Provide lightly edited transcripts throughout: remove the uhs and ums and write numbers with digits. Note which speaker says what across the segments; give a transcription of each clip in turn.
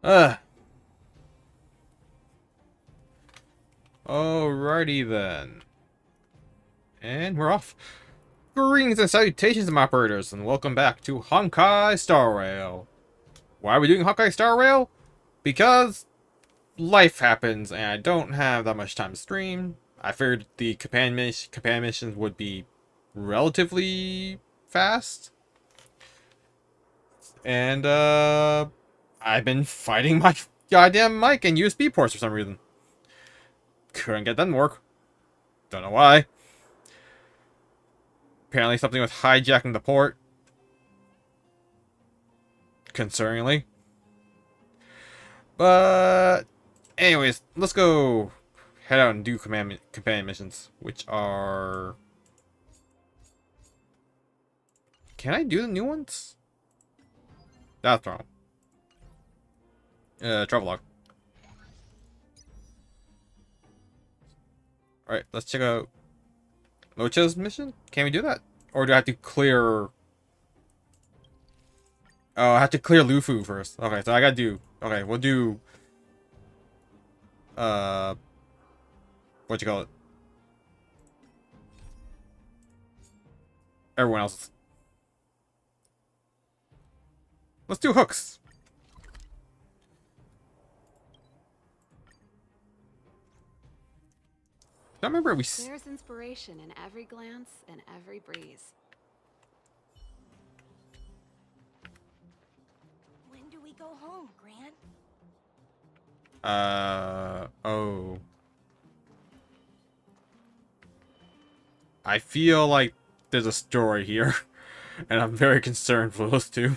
Speaker 1: Ugh. Alrighty then. And we're off. Greetings and salutations, my operators, and welcome back to Honkai Star Rail. Why are we doing Honkai Star Rail? Because life happens and I don't have that much time to stream. I figured the companion missions would be relatively fast. And, I've been fighting my goddamn mic and USB ports for some reason. Couldn't get that to work. Don't know why. Apparently something with hijacking the port. Concerningly. But anyways, let's go head out and do companion missions, which are... Can I do the new ones? That's wrong. Travelogue. Alright, let's check out Locha's mission. Can we do that? Or do I have to clear... Oh, I have to clear Lufu first. Okay, so I gotta do... Okay, we'll do... What you call it? Everyone else. Let's do hooks. I remember we...
Speaker 2: There's inspiration in every glance and every breeze.
Speaker 3: When do we go home, Gran?
Speaker 1: Oh. I feel like there's a story here, and I'm very concerned for those two.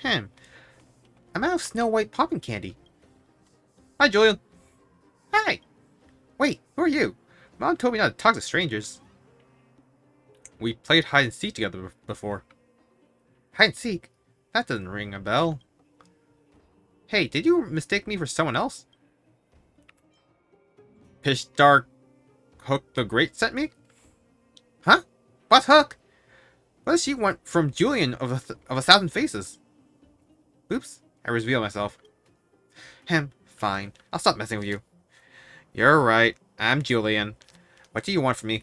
Speaker 1: I'm out of Snow White popping candy. Hi, Julian. Hi. Wait, who are you? Mom told me not to talk to strangers. We played hide and seek together before. Hide and seek? That doesn't ring a bell. Hey, did you mistake me for someone else? Pitch Dark Hook the Great sent me? Huh? What's Hook? What if she went from Julian of a Thousand Faces? Oops, I revealed myself. Fine. I'll stop messing with you. You're right. I'm Julian. What do you want from me?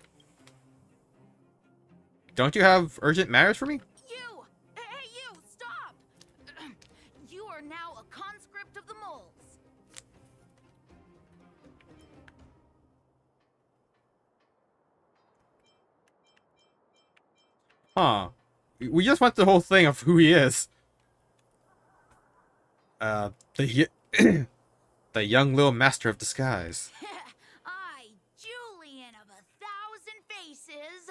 Speaker 1: Don't you have urgent matters for me?
Speaker 3: You! Hey, you! Stop! You are now a conscript of the moles.
Speaker 1: Huh. We just went the whole thing of who he is. The the young little master of disguise.
Speaker 3: I, Julian of 1,000 faces.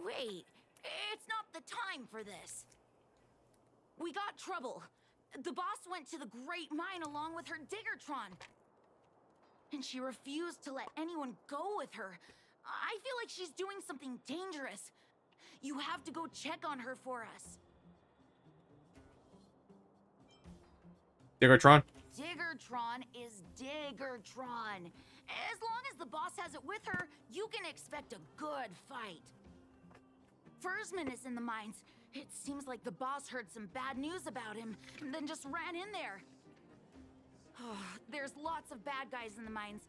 Speaker 3: Wait, it's not the time for this. We got trouble. The boss went to the Great Mine along with her Diggertron. And she refused to let anyone go with her. I feel like she's doing something dangerous. You have to go check on her for us.
Speaker 1: Diggertron?
Speaker 3: Diggertron is Diggertron. As long as the boss has it with her, you can expect a good fight. Fursman is in the mines. It seems like the boss heard some bad news about him and then just ran in there. Oh, there's lots of bad guys in the mines.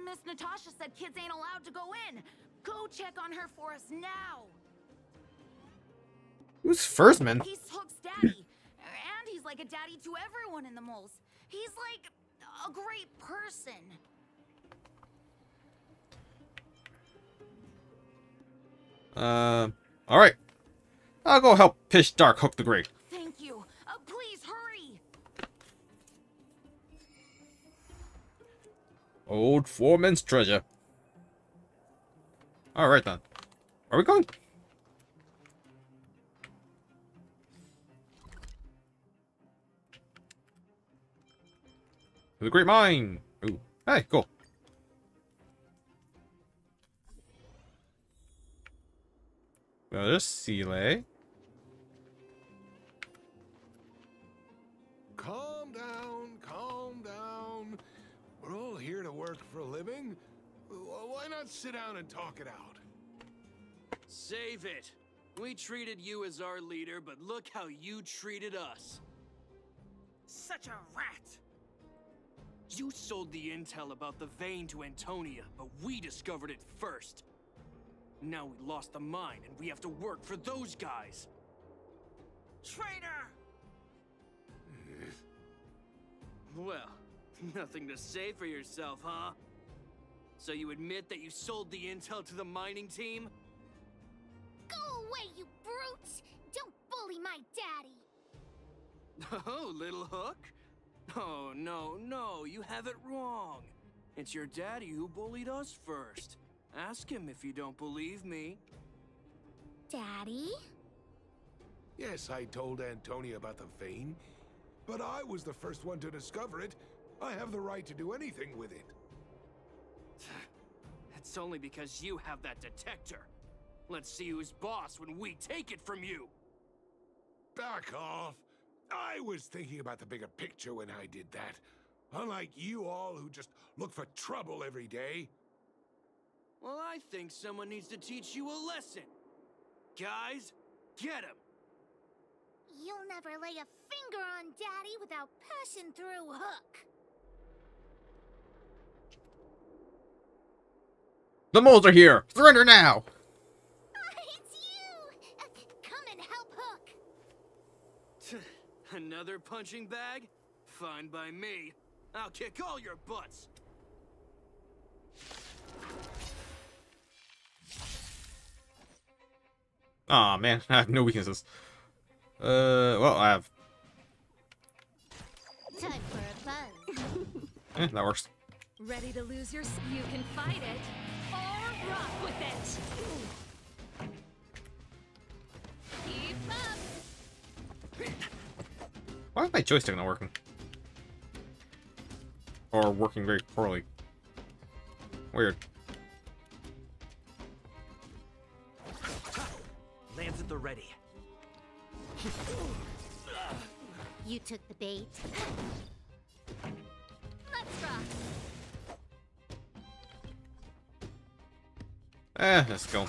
Speaker 3: Miss Natasha said kids ain't allowed to go in. Go check on her for us now.
Speaker 1: Who's Fursman?
Speaker 3: He's Hook's daddy. And he's like a daddy to everyone in the moles. He's like a great person.
Speaker 1: Alright. I'll go help Pitch Dark Hook the Great.
Speaker 3: Thank you. Please hurry.
Speaker 1: Old foreman's treasure. Alright then. Where are we going? To the Great Mine! Ooh. Hey, cool. Well, there's Seeley.
Speaker 4: Calm down, calm down. We're all here to work for a living. Why not sit down and talk it out?
Speaker 5: Save it. We treated you as our leader, but look how you treated us.
Speaker 6: Such a rat!
Speaker 5: You sold the intel about the vein to Antonia, but we discovered it first. Now we lost the mine, and we have to work for those guys.
Speaker 6: Traitor!
Speaker 5: Well, nothing to say for yourself, huh? So you admit that you sold the intel to the mining team?
Speaker 3: Go away, you brutes! Don't bully my daddy!
Speaker 5: Oh, little hook? Oh, no, you have it wrong. It's your daddy who bullied us first. Ask him if you don't believe me.
Speaker 3: Daddy?
Speaker 4: Yes, I told Antonia about the vein, but I was the first one to discover it. I have the right to do anything with it.
Speaker 5: It's only because you have that detector. Let's see who's boss when we take it from you.
Speaker 4: Back off. I was thinking about the bigger picture when I did that. Unlike you all who just look for trouble every day.
Speaker 5: Well, I think someone needs to teach you a lesson. Guys, get him!
Speaker 3: You'll never lay a finger on Daddy without passing through Hook.
Speaker 1: The moles are here! Surrender now!
Speaker 3: It's you! Come and help Hook.
Speaker 5: Another punching bag? Fine by me. I'll kick all your butts.
Speaker 1: Aw, man, I have no weaknesses. Well, I have...
Speaker 3: Time for a buzz.
Speaker 1: that works.
Speaker 2: Ready to lose your... You can fight it, or rock with it! Keep up!
Speaker 1: Why is my joystick not working? Or working very poorly. Weird.
Speaker 6: Lands at the ready.
Speaker 3: You took the bait. Let's rock.
Speaker 1: Let's go.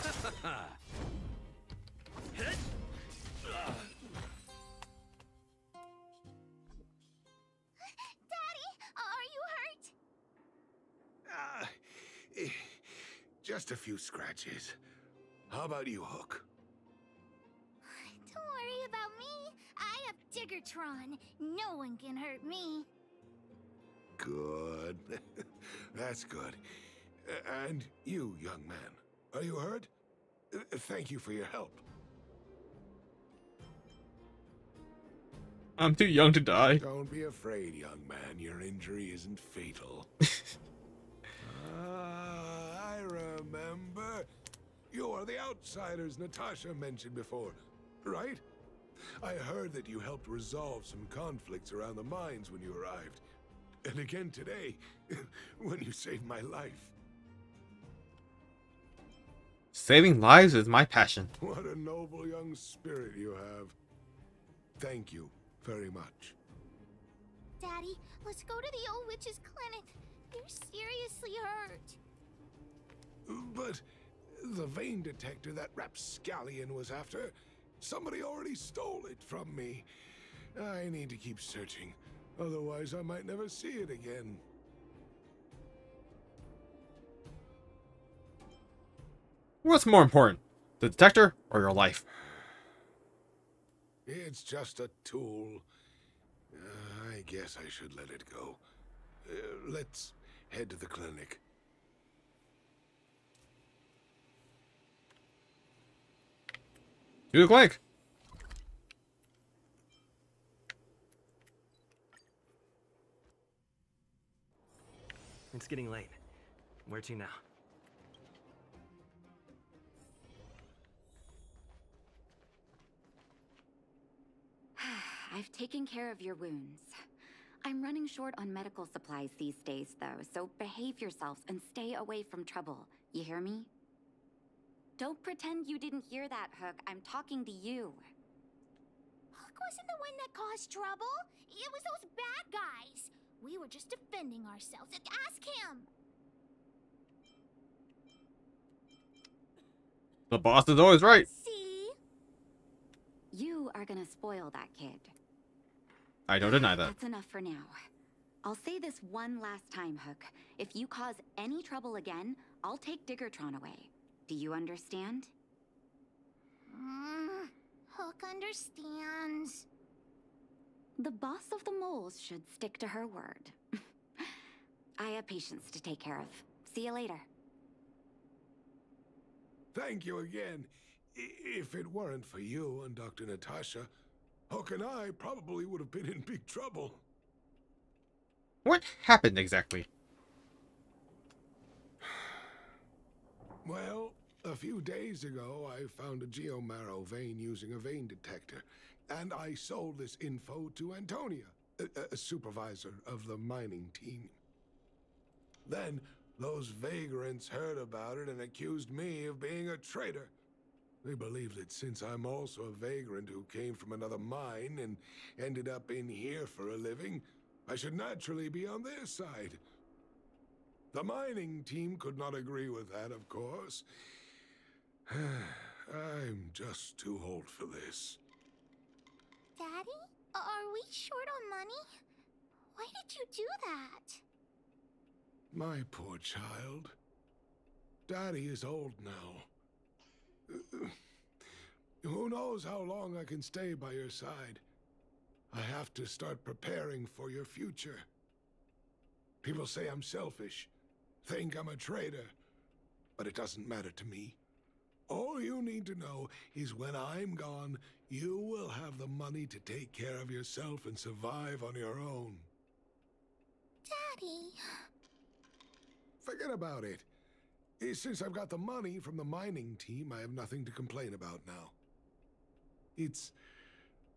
Speaker 4: Just a few scratches. How about you, Hook?
Speaker 3: Don't worry about me. I have Diggertron. No one can hurt me.
Speaker 4: Good. That's good. And you, young man, are you hurt? Thank you for your help.
Speaker 1: I'm too young to die.
Speaker 4: Don't be afraid, young man. Your injury isn't fatal. I remember. You are the outsiders Natasha mentioned before, right? I heard that you helped resolve some conflicts around the mines when you arrived. And again today, when you saved my life.
Speaker 1: Saving lives is my passion.
Speaker 4: What a noble young spirit you have. Thank you very much.
Speaker 3: Daddy, let's go to the old witch's clinic. You're seriously hurt.
Speaker 4: But the vein detector that rapscallion was after, somebody already stole it from me. I need to keep searching, otherwise I might never see it again.
Speaker 1: What's more important, the detector or your life?
Speaker 4: It's just a tool. I guess I should let it go. Let's head to the clinic.
Speaker 1: To the clinic.
Speaker 6: It's getting late. Where to now?
Speaker 7: I've taken care of your wounds. I'm running short on medical supplies these days, though, so behave yourselves and stay away from trouble. You hear me? Don't pretend you didn't hear that, Hook. I'm talking to you.
Speaker 3: Hook wasn't the one that caused trouble. It was those bad guys. We were just defending ourselves. Ask him.
Speaker 1: The boss is always right.
Speaker 3: See?
Speaker 7: are gonna spoil that kid.
Speaker 1: I don't deny that.
Speaker 7: That's enough for now. I'll say this one last time, Hook. If you cause any trouble again, I'll take Diggertron away. Do you understand?
Speaker 3: Hook understands.
Speaker 7: The boss of the moles should stick to her word. I have patience to take care of. See you later.
Speaker 4: Thank you again. If it weren't for you and Dr. Natasha, Hook and I probably would have been in big trouble.
Speaker 1: What happened exactly?
Speaker 4: Well, a few days ago, I found a geomarrow vein using a vein detector, and I sold this info to Antonia, a supervisor of the mining team. Then, those vagrants heard about it and accused me of being a traitor. They believe that since I'm also a vagrant who came from another mine and ended up in here for a living, I should naturally be on their side. The mining team could not agree with that, of course. I'm just too old for this.
Speaker 3: Daddy? Are we short on money? Why did you do that?
Speaker 4: My poor child. Daddy is old now. Who knows how long I can stay by your side? I have to start preparing for your future. People say I'm selfish, think I'm a traitor, but it doesn't matter to me. All you need to know is when I'm gone, you will have the money to take care of yourself and survive on your own.
Speaker 3: Daddy.
Speaker 4: Forget about it. Since I've got the money from the mining team, I have nothing to complain about now. It's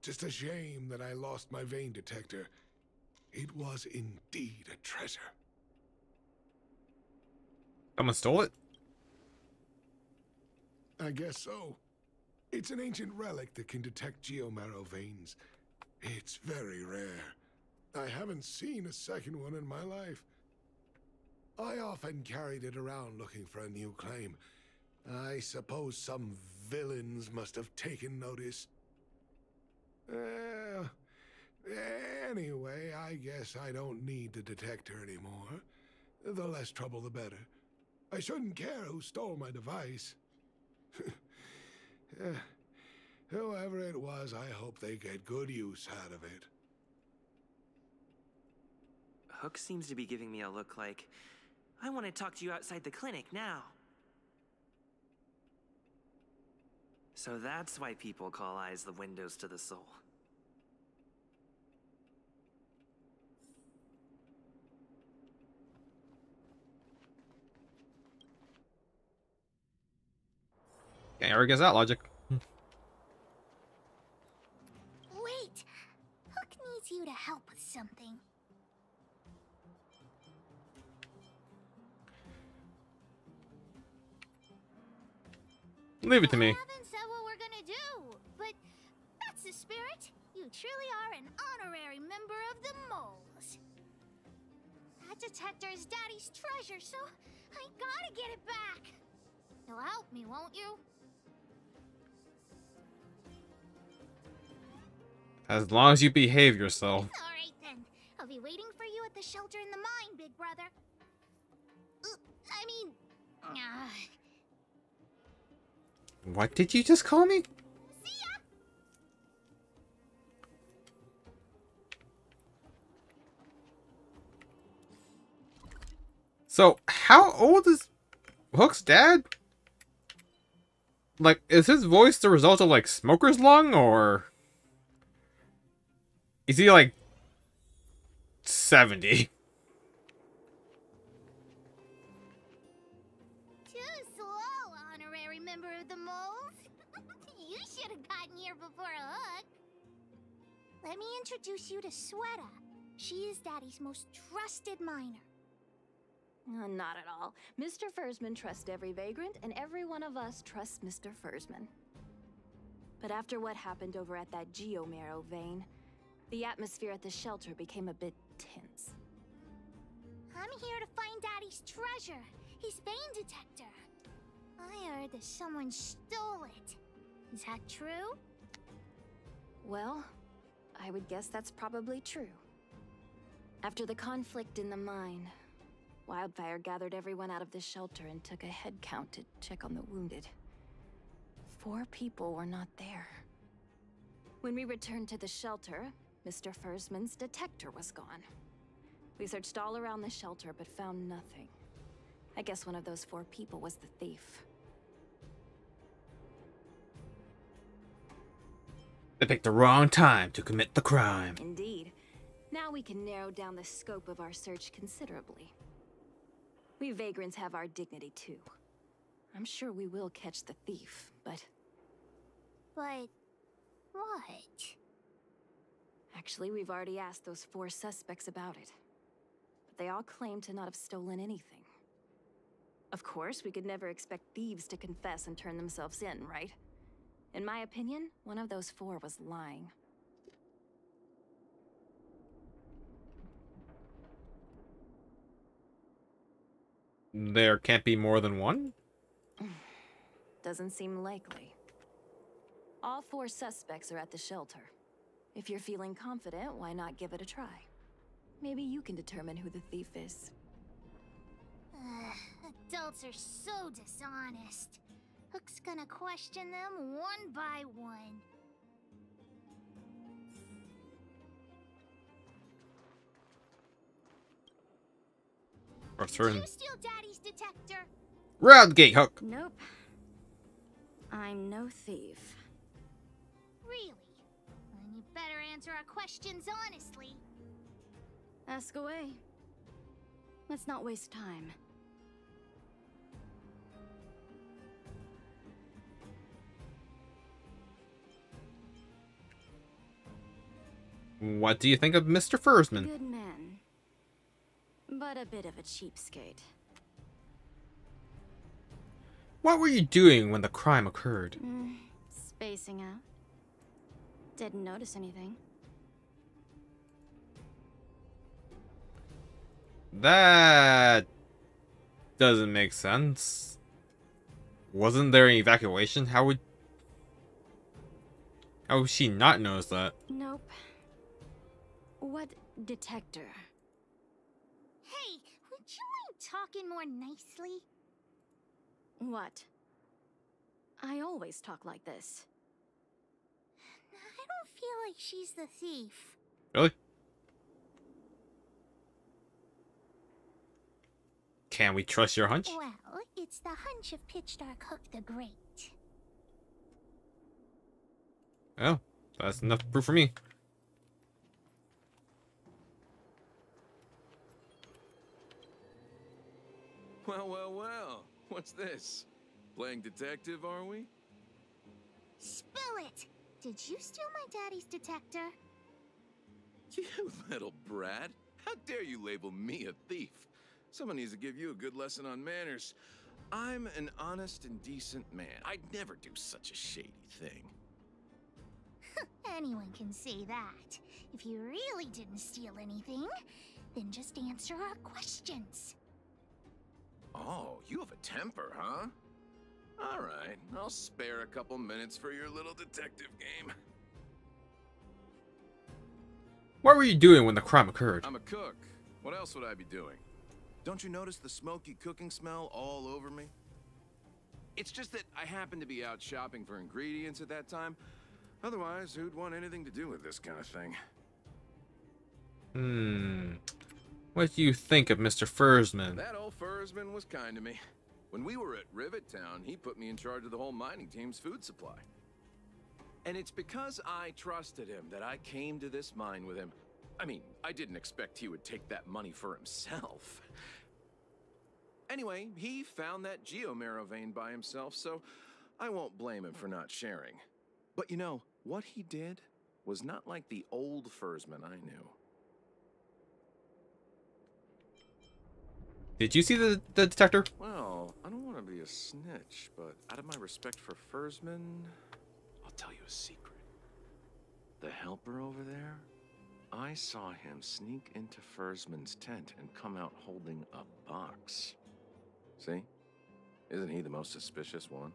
Speaker 4: just a shame that I lost my vein detector. It was indeed a treasure.
Speaker 1: Someone stole it?
Speaker 4: I guess so. It's an ancient relic that can detect geomarrow veins. It's very rare. I haven't seen a second one in my life. I often carried it around looking for a new claim. I suppose some villains must have taken notice. Anyway, I guess I don't need the detector anymore. The less trouble, the better. I shouldn't care who stole my device. Whoever it was, I hope they get good use out of it.
Speaker 6: Hook seems to be giving me a look like, I want to talk to you outside the clinic now. So that's why people call eyes the windows to the soul.
Speaker 1: Can't argue against that logic.
Speaker 3: Wait! Hook needs you to help with something.
Speaker 1: Leave it to me.
Speaker 3: I haven't said what we're gonna do, but that's the spirit. You truly are an honorary member of the moles. That detector is Daddy's treasure, so I gotta get it back. You'll help me, won't you?
Speaker 1: As long as you behave yourself.
Speaker 3: All right then. I'll be waiting for you at the shelter in the mine, big brother.
Speaker 1: What did you just call me?
Speaker 3: See ya.
Speaker 1: So, how old is Hook's dad? Like, is his voice the result of, like, smoker's lung, or... is he, like, 70?
Speaker 3: Too slow, honorary member of the moles. You should have gotten here before Hook. Let me introduce you to Sweta. She is Daddy's most trusted miner.
Speaker 2: Not at all. Mr. Fursman trusts every vagrant, and every one of us trusts Mr. Fursman. But after what happened over at that geomarrow vein, the atmosphere at the shelter became a bit tense.
Speaker 3: I'm here to find Daddy's treasure, his vein detector. I heard that someone stole it. Is that true?
Speaker 2: Well, I would guess that's probably true. After the conflict in the mine, Wildfire gathered everyone out of the shelter and took a head count to check on the wounded. 4 people were not there. When we returned to the shelter, Mr. Fursman's detector was gone. We searched all around the shelter but found nothing. I guess one of those 4 people was the thief.
Speaker 1: They picked the wrong time to commit the crime.
Speaker 2: Indeed. Now we can narrow down the scope of our search considerably. We vagrants have our dignity too. I'm sure we will catch the thief, but...
Speaker 8: But... what?
Speaker 2: Actually, we've already asked those 4 suspects about it. But they all claim to not have stolen anything. Of course, we could never expect thieves to confess and turn themselves in, right? In my opinion, one of those 4 was lying.
Speaker 1: There can't be more than one?
Speaker 2: Doesn't seem likely. All 4 suspects are at the shelter. If you're feeling confident, why not give it a try? Maybe you can determine who the thief is.
Speaker 8: Adults are so dishonest. Hook's gonna question them one by one.
Speaker 1: Or
Speaker 8: Did
Speaker 1: certain.
Speaker 8: you steal Daddy's detector?
Speaker 1: Round gate, Hook!
Speaker 7: Nope. I'm no thief.
Speaker 8: Really? Then you better answer our questions honestly.
Speaker 7: Ask away. Let's not waste time.
Speaker 1: What do you think of Mr. Fursman?
Speaker 7: Good man. But a bit of a cheapskate.
Speaker 1: What were you doing when the crime occurred?
Speaker 7: Spacing out. Didn't notice anything.
Speaker 1: That doesn't make sense. Wasn't there an evacuation? How would she not notice that?
Speaker 7: Nope. What detector?
Speaker 8: Hey, would you mind talking more nicely?
Speaker 7: What? I always talk like this.
Speaker 8: I don't feel like she's the thief.
Speaker 1: Really? Can we trust your hunch?
Speaker 8: Well, it's the hunch of Pitch Dark Hook the Great.
Speaker 1: Oh, that's enough proof for me.
Speaker 9: Well, well, well. What's this? Playing detective, are we?
Speaker 8: Spill it! Did you steal my daddy's detector?
Speaker 9: You little brat. How dare you label me a thief? Someone needs to give you a good lesson on manners. I'm an honest and decent man. I'd never do such a shady thing.
Speaker 8: Anyone can say that. If you really didn't steal anything, then just answer our questions.
Speaker 9: Oh, you have a temper, huh? All right, I'll spare a couple minutes for your little detective game.
Speaker 1: What were you doing when the crime occurred?
Speaker 9: I'm a cook. What else would I be doing? Don't you notice the smoky cooking smell all over me? It's just that I happened to be out shopping for ingredients at that time. Otherwise, who'd want anything to do with this kind of thing?
Speaker 1: What do you think of Mr. Fursman?
Speaker 9: That old Fursman was kind to me. When we were at Rivet Town, he put me in charge of the whole mining team's food supply. And it's because I trusted him that I came to this mine with him. I mean, I didn't expect he would take that money for himself. Anyway, he found that geomarrow vein by himself, so I won't blame him for not sharing. But you know, what he did was not like the old Fursman I knew.
Speaker 1: Did you see the detector?
Speaker 9: Well, I don't want to be a snitch, but out of my respect for Fursman, I'll tell you a secret. The helper over there, I saw him sneak into Fursman's tent and come out holding a box. See? Isn't he the most suspicious one?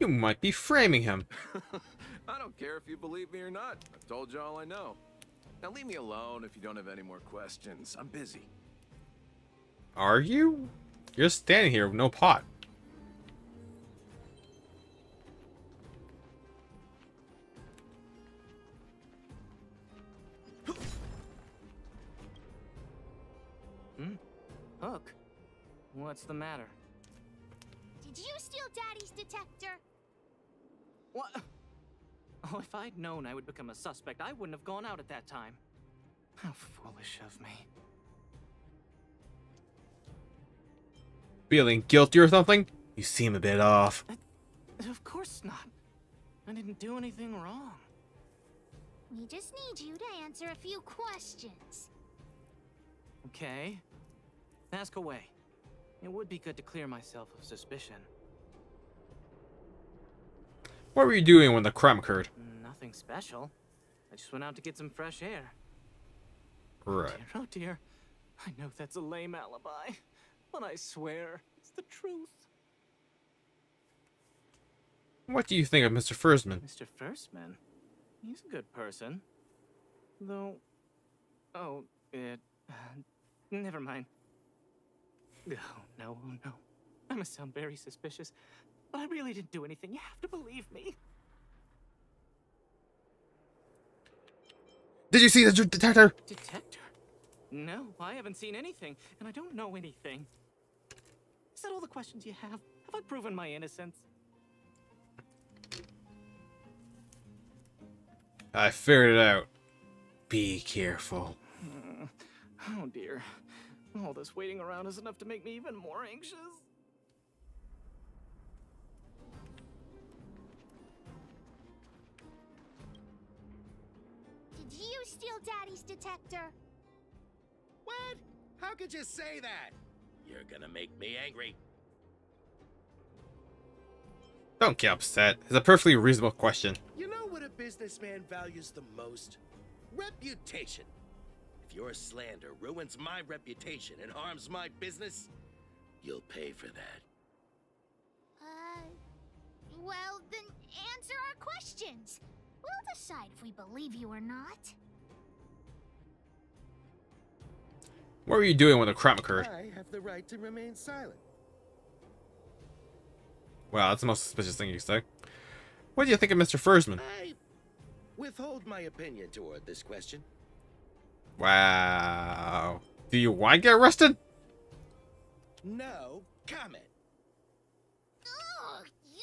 Speaker 1: You might be framing him.
Speaker 9: I don't care if you believe me or not. I've told you all I know. Now leave me alone if you don't have any more questions. I'm busy.
Speaker 1: Are you? You're standing here with no pot.
Speaker 5: Hook? What's the matter?
Speaker 8: Did you steal Daddy's detector?
Speaker 5: What? Oh, if I'd known I would become a suspect, I wouldn't have gone out at that time. How foolish of me.
Speaker 1: Feeling guilty or something? You seem a bit off.
Speaker 5: Of course not. I didn't do anything wrong.
Speaker 8: We just need you to answer a few questions.
Speaker 5: Okay. Ask away. It would be good to clear myself of suspicion.
Speaker 1: What were you doing when the crime occurred?
Speaker 5: Nothing special. I just went out to get some fresh air.
Speaker 1: Right.
Speaker 5: Oh dear. I know that's a lame alibi, but I swear it's the truth.
Speaker 1: What do you think of Mr. Fursman?
Speaker 5: Mr. Fursman? He's a good person. Though... Oh, never mind. Oh, no, oh, no. I must sound very suspicious, but I really didn't do anything. You have to believe me.
Speaker 1: Did you see the detector?
Speaker 5: Detector? No, I haven't seen anything, and I don't know anything. Is that all the questions you have? Have I proven my innocence?
Speaker 1: I figured it out. Be careful.
Speaker 5: Oh dear. All this waiting around is enough to make me even more anxious.
Speaker 8: Did you steal Daddy's detector?
Speaker 10: What? How could you say that? You're gonna make me angry.
Speaker 1: Don't get upset. It's a perfectly reasonable question.
Speaker 10: You know what a businessman values the most? Reputation. If your slander ruins my reputation and harms my business, you'll pay for that.
Speaker 8: Well, then answer our questions. We'll decide if we believe you or not.
Speaker 1: What were you doing when the crime occurred?
Speaker 10: I have the right to remain silent.
Speaker 1: Wow, that's the most suspicious thing you say. What do you think of Mr. Fursman?
Speaker 10: I withhold my opinion toward this question.
Speaker 1: Wow. Do you want to get arrested?
Speaker 10: No comment.
Speaker 8: Ugh, you...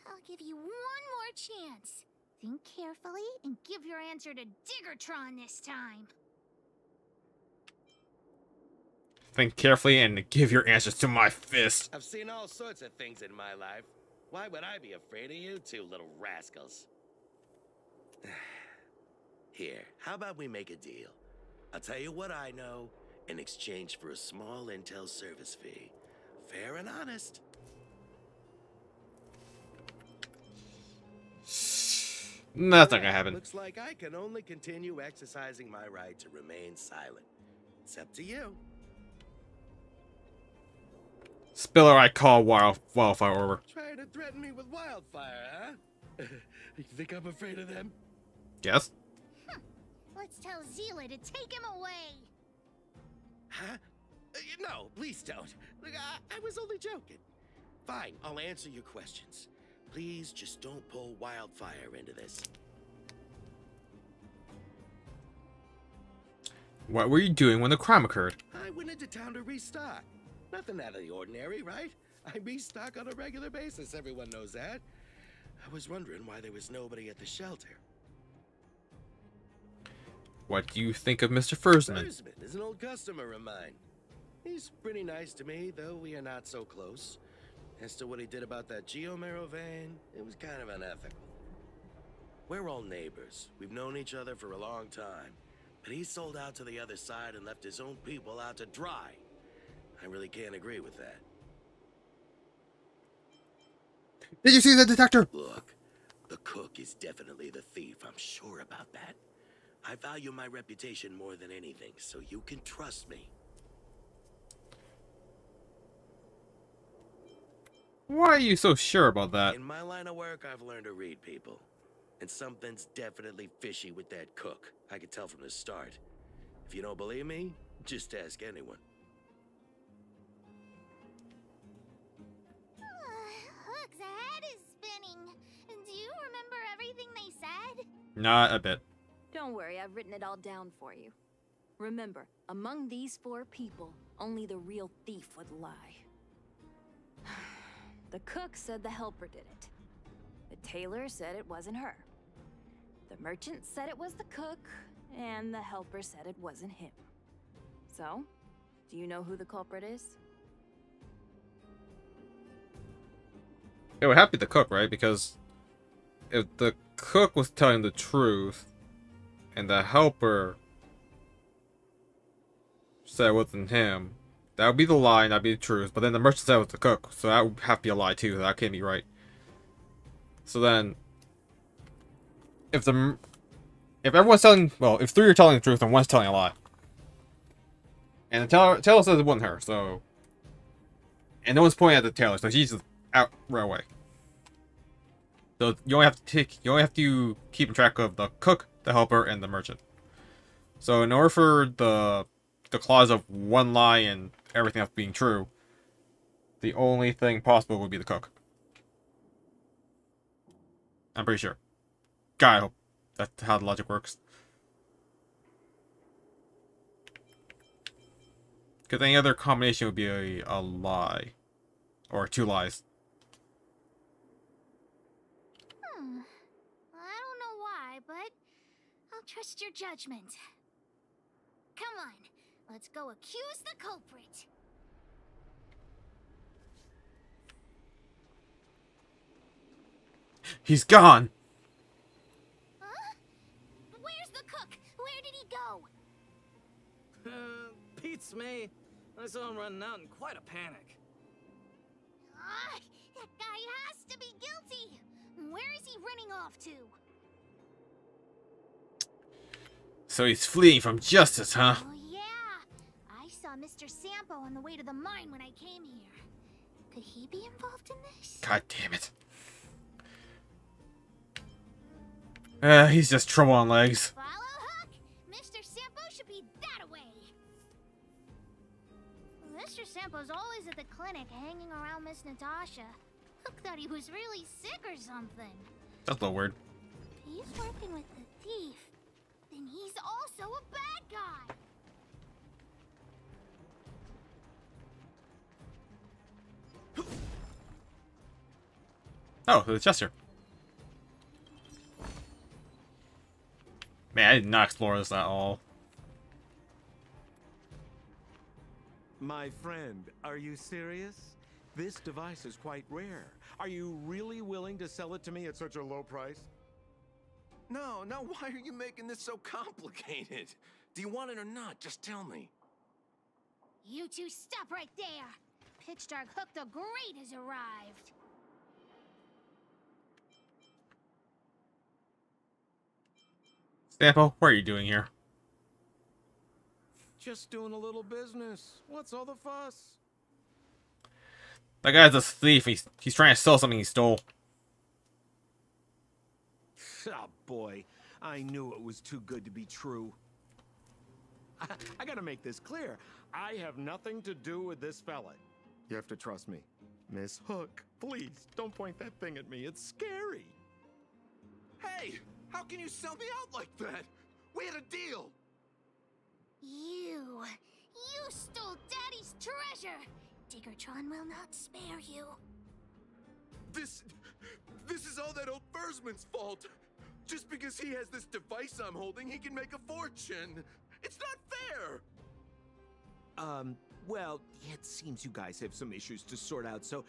Speaker 8: I'll give you one more chance. Think carefully and give your answer to Diggertron this time.
Speaker 1: Think carefully and give your answers to my fist.
Speaker 10: I've seen all sorts of things in my life. Why would I be afraid of you two little rascals? Here, how about we make a deal? I'll tell you what I know in exchange for a small intel service fee. Fair and honest.
Speaker 1: That's not gonna happen.
Speaker 10: Looks like I can only continue exercising my right to remain silent. It's up to you.
Speaker 1: Spiller, I call wildfire over.
Speaker 10: Trying to threaten me with wildfire, huh? You think I'm afraid of them?
Speaker 1: Yes?
Speaker 8: Let's tell Zila to take him away.
Speaker 10: Huh? No, please don't. Look, I was only joking. Fine, I'll answer your questions. Please just don't pull wildfire into this.
Speaker 1: What were you doing when the crime occurred?
Speaker 10: I went into town to restock. Nothing out of the ordinary, right? I restock on a regular basis, everyone knows that. I was wondering why there was nobody at the shelter.
Speaker 1: What do you think of Mr. Fursman?
Speaker 10: Fursman is an old customer of mine. He's pretty nice to me, though we are not so close. As to what he did about that Geomero vein, it was kind of unethical. We're all neighbors. We've known each other for a long time. But he sold out to the other side and left his own people out to dry. I really can't agree with that.
Speaker 1: Did you see the detector?
Speaker 10: Look, the cook is definitely the thief. I'm sure about that. I value my reputation more than anything, so you can trust me.
Speaker 1: Why are you so sure about that?
Speaker 10: In my line of work, I've learned to read people. And something's definitely fishy with that cook. I could tell from the start. If you don't believe me, just ask anyone.
Speaker 8: Hook's head is spinning. Do you remember everything they said?
Speaker 1: Not a bit.
Speaker 2: Don't worry, I've written it all down for you. Remember, among these 4 people, only the real thief would lie. The cook said the helper did it. The tailor said it wasn't her. The merchant said it was the cook, and the helper said it wasn't him. So, do you know who the culprit is?
Speaker 1: It would have to be the cook, right? Because if the cook was telling the truth, and the helper said it wasn't him, that would be the lie, and that'd be the truth. But then the merchant said it was the cook, so that would have to be a lie too. That can't be right. So then, if everyone's telling, well, if 3 are telling the truth and 1's telling a lie, and the tailor says it wasn't her, so, and no one's pointing at the tailor, so she's just out right away. So you only have to keep track of the cook, the helper, and the merchant. So in order for the clause of 1 lie and everything else being true, the only thing possible would be the cook. I'm pretty sure. God, I hope that's how the logic works. Because any other combination would be a lie. Or 2 lies.
Speaker 8: I don't know why, but I'll trust your judgment. Come on, let's go accuse the culprit.
Speaker 1: He's gone!
Speaker 8: Huh? Where's the cook? Where did he go?
Speaker 5: Beats me. I saw him running out in quite a panic.
Speaker 8: That guy has to be guilty. Where is he running off to?
Speaker 1: So he's fleeing from justice, huh?
Speaker 8: Oh yeah, I saw Mr. Sampo on the way to the mine when I came here. Could he be involved in this?
Speaker 1: God damn it. He's just trouble on legs.
Speaker 8: Follow Hook! Mr. Sampo should be that way. Mr. Sampo's always at the clinic hanging around Miss Natasha. Hook thought he was really sick or something.
Speaker 1: That's a little weird.
Speaker 8: If he's working with the thief, then he's also a bad guy.
Speaker 1: Oh, the Chester. Man, I did not explore this at all.
Speaker 11: My friend, are you serious? This device is quite rare. Are you really willing to sell it to me at such a low price?
Speaker 9: No, why are you making this so complicated? Do you want it or not? Just tell me.
Speaker 8: You two stop right there. Pitch Dark Hook the Great has arrived.
Speaker 1: Sampo, what are you doing here?
Speaker 11: Just doing a little business. What's all the fuss?
Speaker 1: That guy's a thief. He's trying to sell something he stole.
Speaker 11: Oh boy, I knew it was too good to be true. I gotta make this clear. I have nothing to do with this fella. You have to trust me. Miss Hook, please, don't point that thing at me. It's scary.
Speaker 9: Hey, how can you sell me out like that? We had a deal.
Speaker 8: You stole Daddy's treasure. Diggertron will not spare you.
Speaker 9: This is all that old Fursman's fault. Just because he has this device I'm holding, he can make a fortune. It's not fair.
Speaker 11: Well, it seems you guys have some issues to sort out, so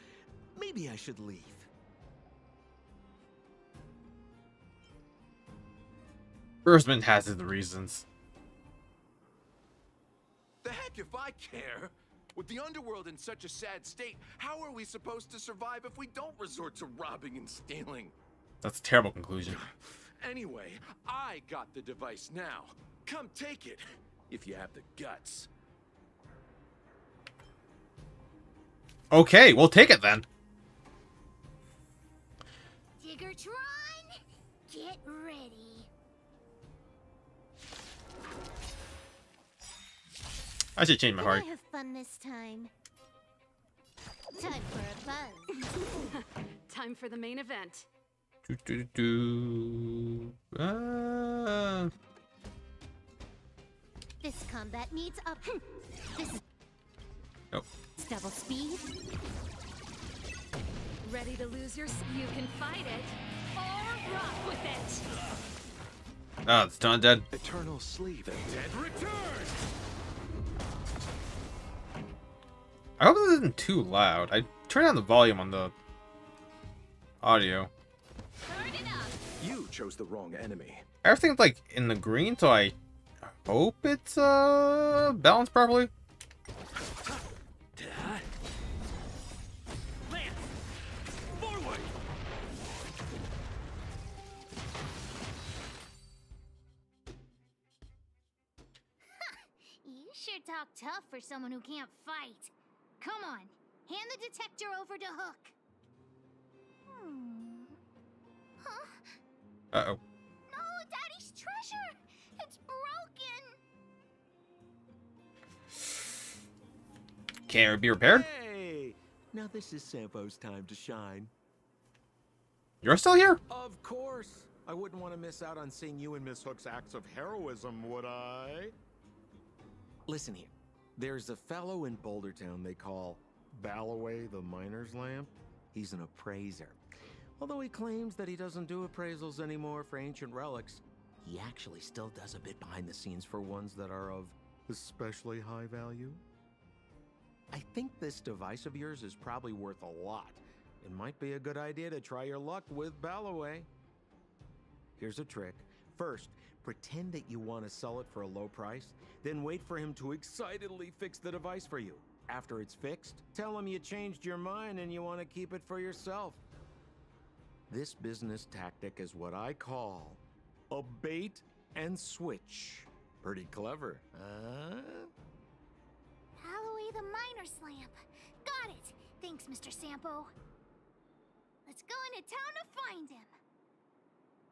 Speaker 11: maybe I should leave.
Speaker 1: Fursman has his reasons.
Speaker 9: The heck if I care? With the underworld in such a sad state, how are we supposed to survive if we don't resort to robbing and stealing?
Speaker 1: That's a terrible conclusion.
Speaker 9: Anyway, I got the device now. Come take it, if you have the guts.
Speaker 1: Okay, we'll take it then. I should change my
Speaker 8: Can I
Speaker 1: heart.
Speaker 8: have fun this time? Time for a buzz.
Speaker 12: Time for the main event.
Speaker 8: This combat needs up. This is
Speaker 1: Nope.
Speaker 8: double speed.
Speaker 12: Ready to lose your... You can fight it, or rock with it.
Speaker 1: Oh, it's not dead.
Speaker 9: Eternal sleep.
Speaker 11: The dead return!
Speaker 1: I hope this isn't too loud. I turned down the volume on the audio.
Speaker 8: Turn it up.
Speaker 9: You chose the wrong enemy.
Speaker 1: Everything's like in the green, so I hope it's balanced properly.
Speaker 6: Lance! Forward!
Speaker 8: You sure talk tough for someone who can't fight. Come on, hand the detector over to Hook. Huh?
Speaker 1: Uh-oh.
Speaker 8: No, Daddy's treasure! It's broken!
Speaker 1: Can it be repaired?
Speaker 11: Hey! Now this is Sampo's time to shine.
Speaker 1: You're still here?
Speaker 11: Of course! I wouldn't want to miss out on seeing you and Miss Hook's acts of heroism, would I? Listen here. There's a fellow in Bouldertown they call Balloway the Miner's Lamp. He's an appraiser. Although he claims that he doesn't do appraisals anymore for ancient relics, he actually still does a bit behind the scenes for ones that are of especially high value. I think this device of yours is probably worth a lot. It might be a good idea to try your luck with Balloway. Here's a trick. First, pretend that you want to sell it for a low price, then wait for him to excitedly fix the device for you. After it's fixed, tell him you changed your mind and you want to keep it for yourself. This business tactic is what I call a bait and switch. Pretty clever, huh?
Speaker 8: Balloway the Miner's Lamp. Got it. Thanks, Mr. Sampo. Let's go into town to find him.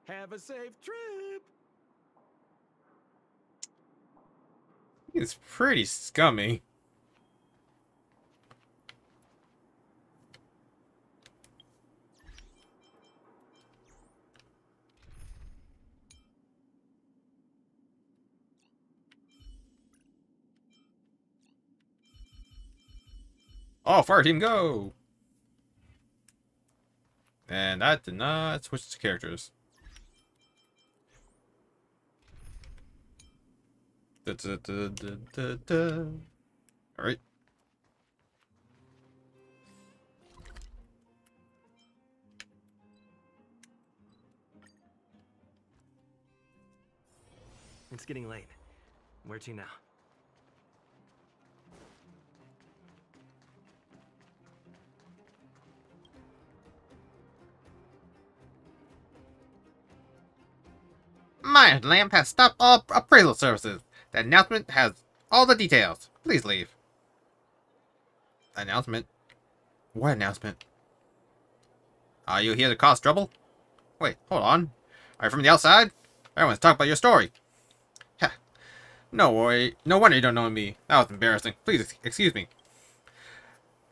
Speaker 11: Have a safe trip!
Speaker 1: It's pretty scummy. Oh, fire team, go! And that did not switch to characters. Alright.
Speaker 6: It's getting late. Where to now?
Speaker 1: My lamp has stopped all appraisal services. The announcement has all the details. Please leave. Announcement? What announcement? Are you here to cause trouble? Wait, hold on. Are you from the outside? Everyone's talking about your story. Heh. No worry. No wonder you don't know me. That was embarrassing. Please excuse me.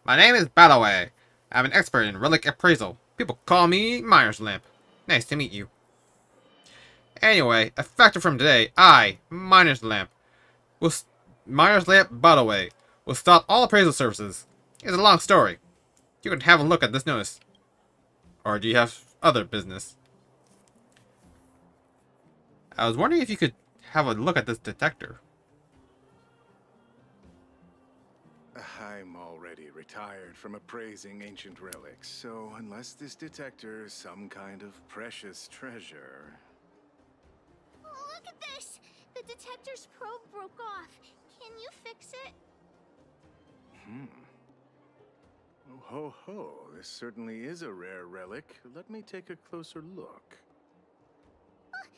Speaker 1: My name is Balloway. I'm an expert in relic appraisal. People call me Miner's Lamp. Nice to meet you. Anyway, effective from today, I, Miner's Lamp Balloway, will stop all appraisal services. It's a long story. You can have a look at this notice. Or do you have other business? I was wondering if you could have a look at this detector.
Speaker 4: I'm already retired from appraising ancient relics, so unless this detector is some kind of precious treasure...
Speaker 8: Oh, look at this! The detector's probe broke off. Can you fix it?
Speaker 4: Oh, ho, ho. This certainly is a rare relic. Let me take a closer look.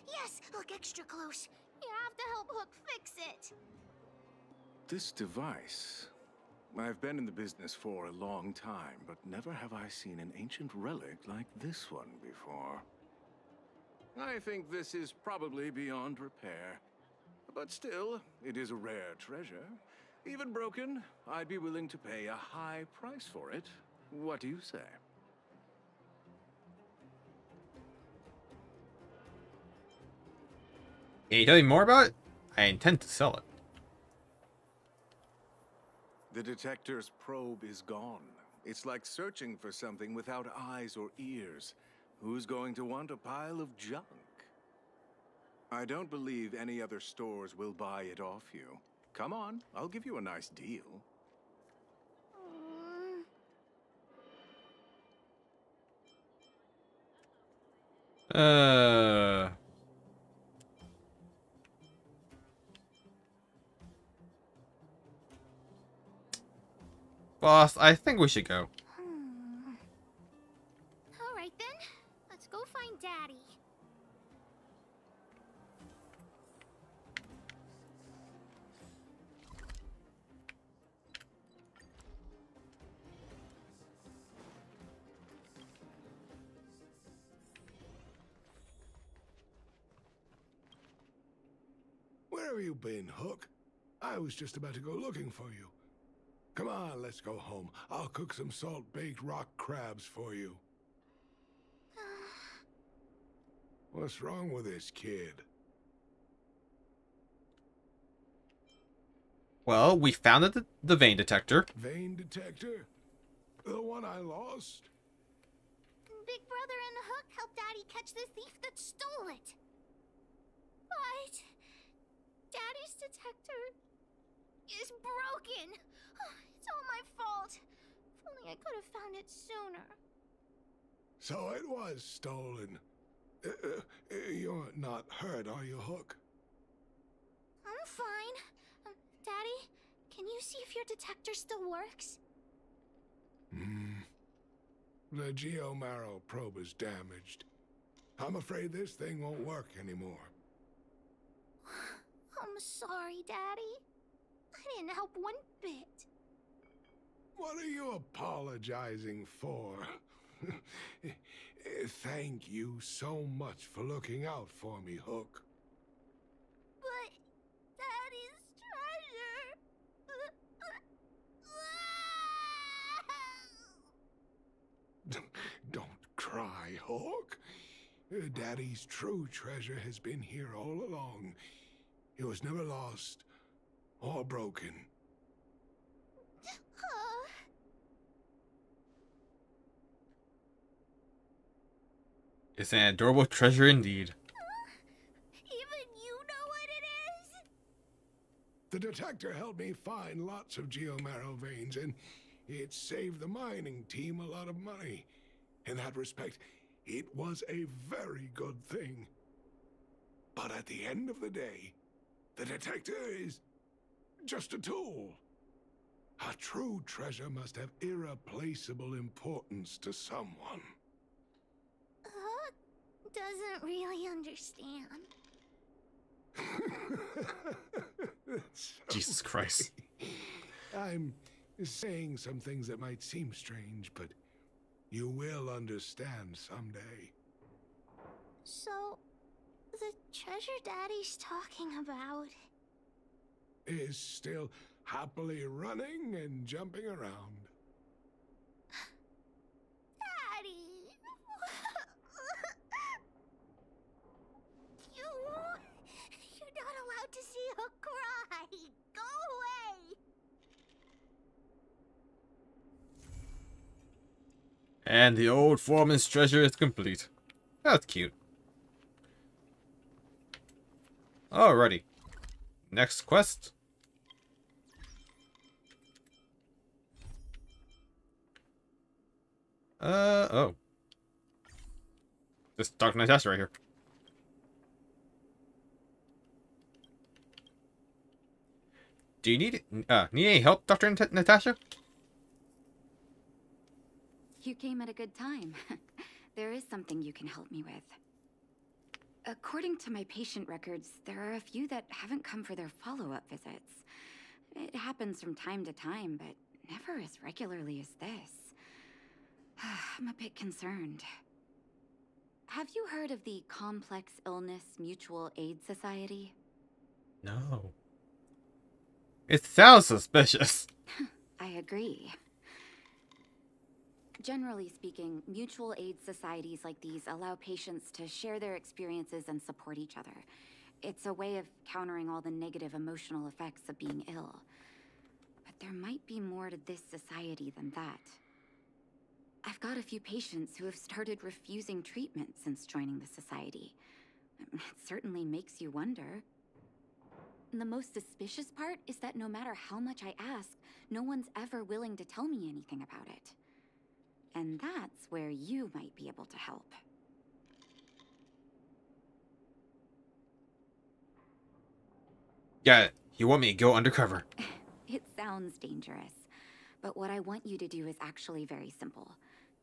Speaker 8: Yes! Look extra close. You have to help Hook fix it.
Speaker 4: This device... I've been in the business for a long time, but never have I seen an ancient relic like this one before. I think this is probably beyond repair. But still, it is a rare treasure.
Speaker 9: Even broken, I'd be willing to pay a high price for it. What do you say?
Speaker 1: Can you tell me more about it? I intend to sell it.
Speaker 4: The detector's probe is gone. It's like searching for something without eyes or ears. Who's going to want a pile of junk? I don't believe any other stores will buy it off you. Come on, I'll give you a nice deal.
Speaker 1: Boss, I think we should go.
Speaker 8: Alright then, let's go find Daddy.
Speaker 4: Where have you been, Hook? I was just about to go looking for you. Come on, let's go home. I'll cook some salt-baked rock crabs for you. What's wrong with this kid?
Speaker 1: Well, we found the vein detector.
Speaker 4: Vein detector? The one I lost?
Speaker 8: Big Brother and Hook helped Daddy catch the thief that stole it. But Daddy's detector is broken. It's all my fault. If only I could have found it sooner.
Speaker 4: So it was stolen. You're not hurt, are you, Hook?
Speaker 8: I'm fine. Daddy, can you see if your detector still works?
Speaker 4: The geomarrow probe is damaged. I'm afraid this thing won't work anymore.
Speaker 8: I'm sorry, Daddy. I didn't help one bit.
Speaker 4: What are you apologizing for? Thank you so much for looking out for me, Hook.
Speaker 8: But Daddy's treasure.
Speaker 4: Don't cry, Hook. Daddy's true treasure has been here all along. It was never lost or broken.
Speaker 1: It's an adorable treasure indeed.
Speaker 8: Even you know what it is?
Speaker 4: The detector helped me find lots of geomarrow veins, and it saved the mining team a lot of money. In that respect, it was a very good thing. But at the end of the day, the detector is just a tool. A true treasure must have irreplaceable importance to someone.
Speaker 8: Hook doesn't really understand.
Speaker 1: Jesus Christ.
Speaker 4: I'm saying some things that might seem strange, but you will understand someday.
Speaker 8: So, the treasure Daddy's talking about
Speaker 4: is still happily running and jumping around.
Speaker 8: Daddy! You're not allowed to see Hook cry! Go away!
Speaker 1: And the old foreman's treasure is complete. That's cute. Alrighty. Next quest. Oh. This Dr. Natasha right here. Do you need any help, Dr. Natasha?
Speaker 7: You came at a good time. There is something you can help me with. According to my patient records, there are a few that haven't come for their follow-up visits. It happens from time to time, but never as regularly as this. I'm a bit concerned. Have you heard of the Complex Illness Mutual Aid Society?
Speaker 1: No. It sounds suspicious.
Speaker 7: I agree. Generally speaking, mutual aid societies like these allow patients to share their experiences and support each other. It's a way of countering all the negative emotional effects of being ill. But there might be more to this society than that. I've got a few patients who have started refusing treatment since joining the society. It certainly makes you wonder. The most suspicious part is that no matter how much I ask, no one's ever willing to tell me anything about it. And that's where you might be able to help.
Speaker 1: Got it. You want me to go undercover?
Speaker 7: It sounds dangerous, but what I want you to do is actually very simple.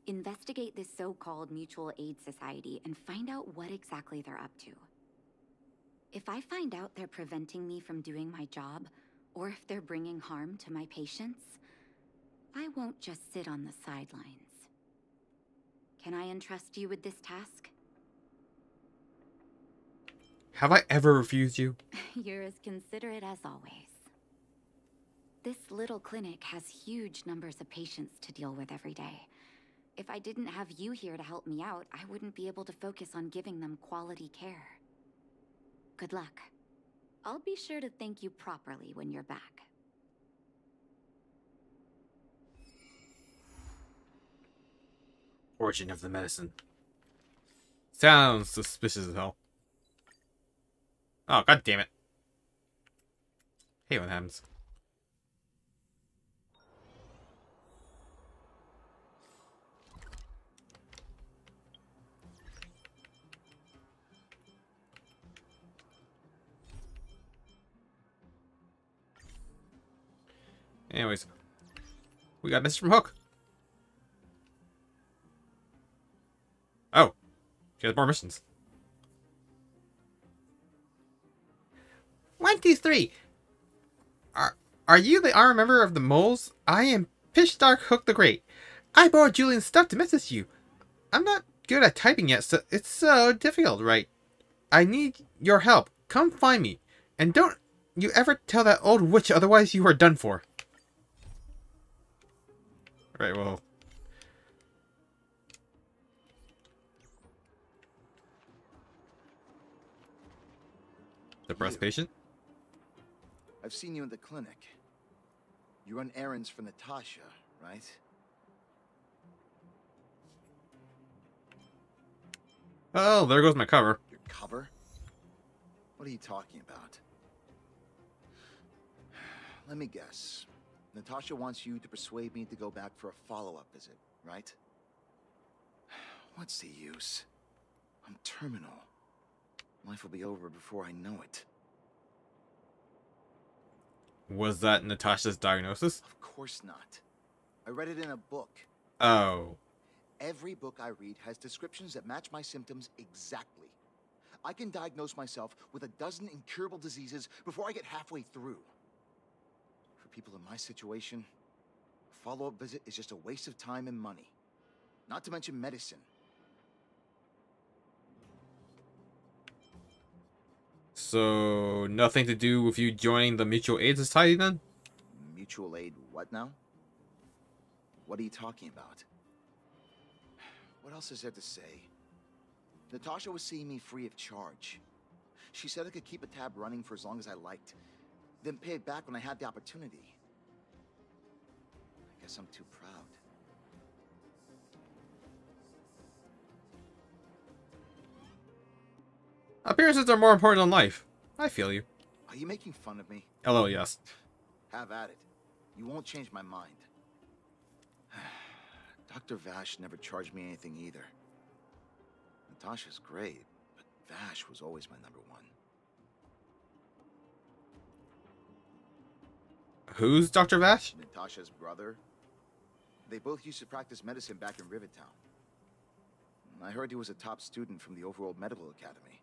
Speaker 7: Investigate this so-called mutual aid society and find out what exactly they're up to. If I find out they're preventing me from doing my job, or if they're bringing harm to my patients, I won't just sit on the sidelines. Can I entrust you with this task?
Speaker 1: Have I ever refused you?
Speaker 7: You're as considerate as always. This little clinic has huge numbers of patients to deal with every day. If I didn't have you here to help me out, I wouldn't be able to focus on giving them quality care. Good luck. I'll be sure to thank you properly when you're back.
Speaker 1: Origin of the medicine. Sounds suspicious as hell. Oh, god damn it. Hey, what happens? Anyways, we got a message from Hook. Oh, she has more missions. 1, 2, 3. Are you the armor member of the moles? I am Pitch Dark Hook the Great. I borrowed Julian's stuff to message you. I'm not good at typing yet, so it's so difficult, right? I need your help. Come find me. And don't you ever tell that old witch, otherwise you are done for. Right, well. Depressed patient?
Speaker 13: I've seen you in the clinic. You run errands for Natasha, right?
Speaker 1: Oh, there goes my cover.
Speaker 13: Your cover? What are you talking about? Let me guess. Natasha wants you to persuade me to go back for a follow-up visit, right? What's the use? I'm terminal. Life will be over before I know it.
Speaker 1: Was that Natasha's diagnosis?
Speaker 13: Of course not. I read it in a book.
Speaker 1: Oh.
Speaker 13: Every book I read has descriptions that match my symptoms exactly. I can diagnose myself with a dozen incurable diseases before I get halfway through. For people in my situation, a follow-up visit is just a waste of time and money. Not to mention medicine.
Speaker 1: So, nothing to do with you joining the Mutual Aid Society then?
Speaker 13: Mutual aid what now? What are you talking about? What else is there to say? Natasha was seeing me free of charge. She said I could keep a tab running for as long as I liked, then pay it back when I had the opportunity. I guess I'm too proud.
Speaker 1: Appearances are more important than life. I feel you.
Speaker 13: Are you making fun of me?
Speaker 1: LOL, yes.
Speaker 13: Have at it. You won't change my mind. Dr. Vash never charged me anything either. Natasha's great, but Vash was always my number one.
Speaker 1: Who's Dr. Vash?
Speaker 13: Natasha's brother. They both used to practice medicine back in Rivertown. I heard he was a top student from the Overworld Medical Academy.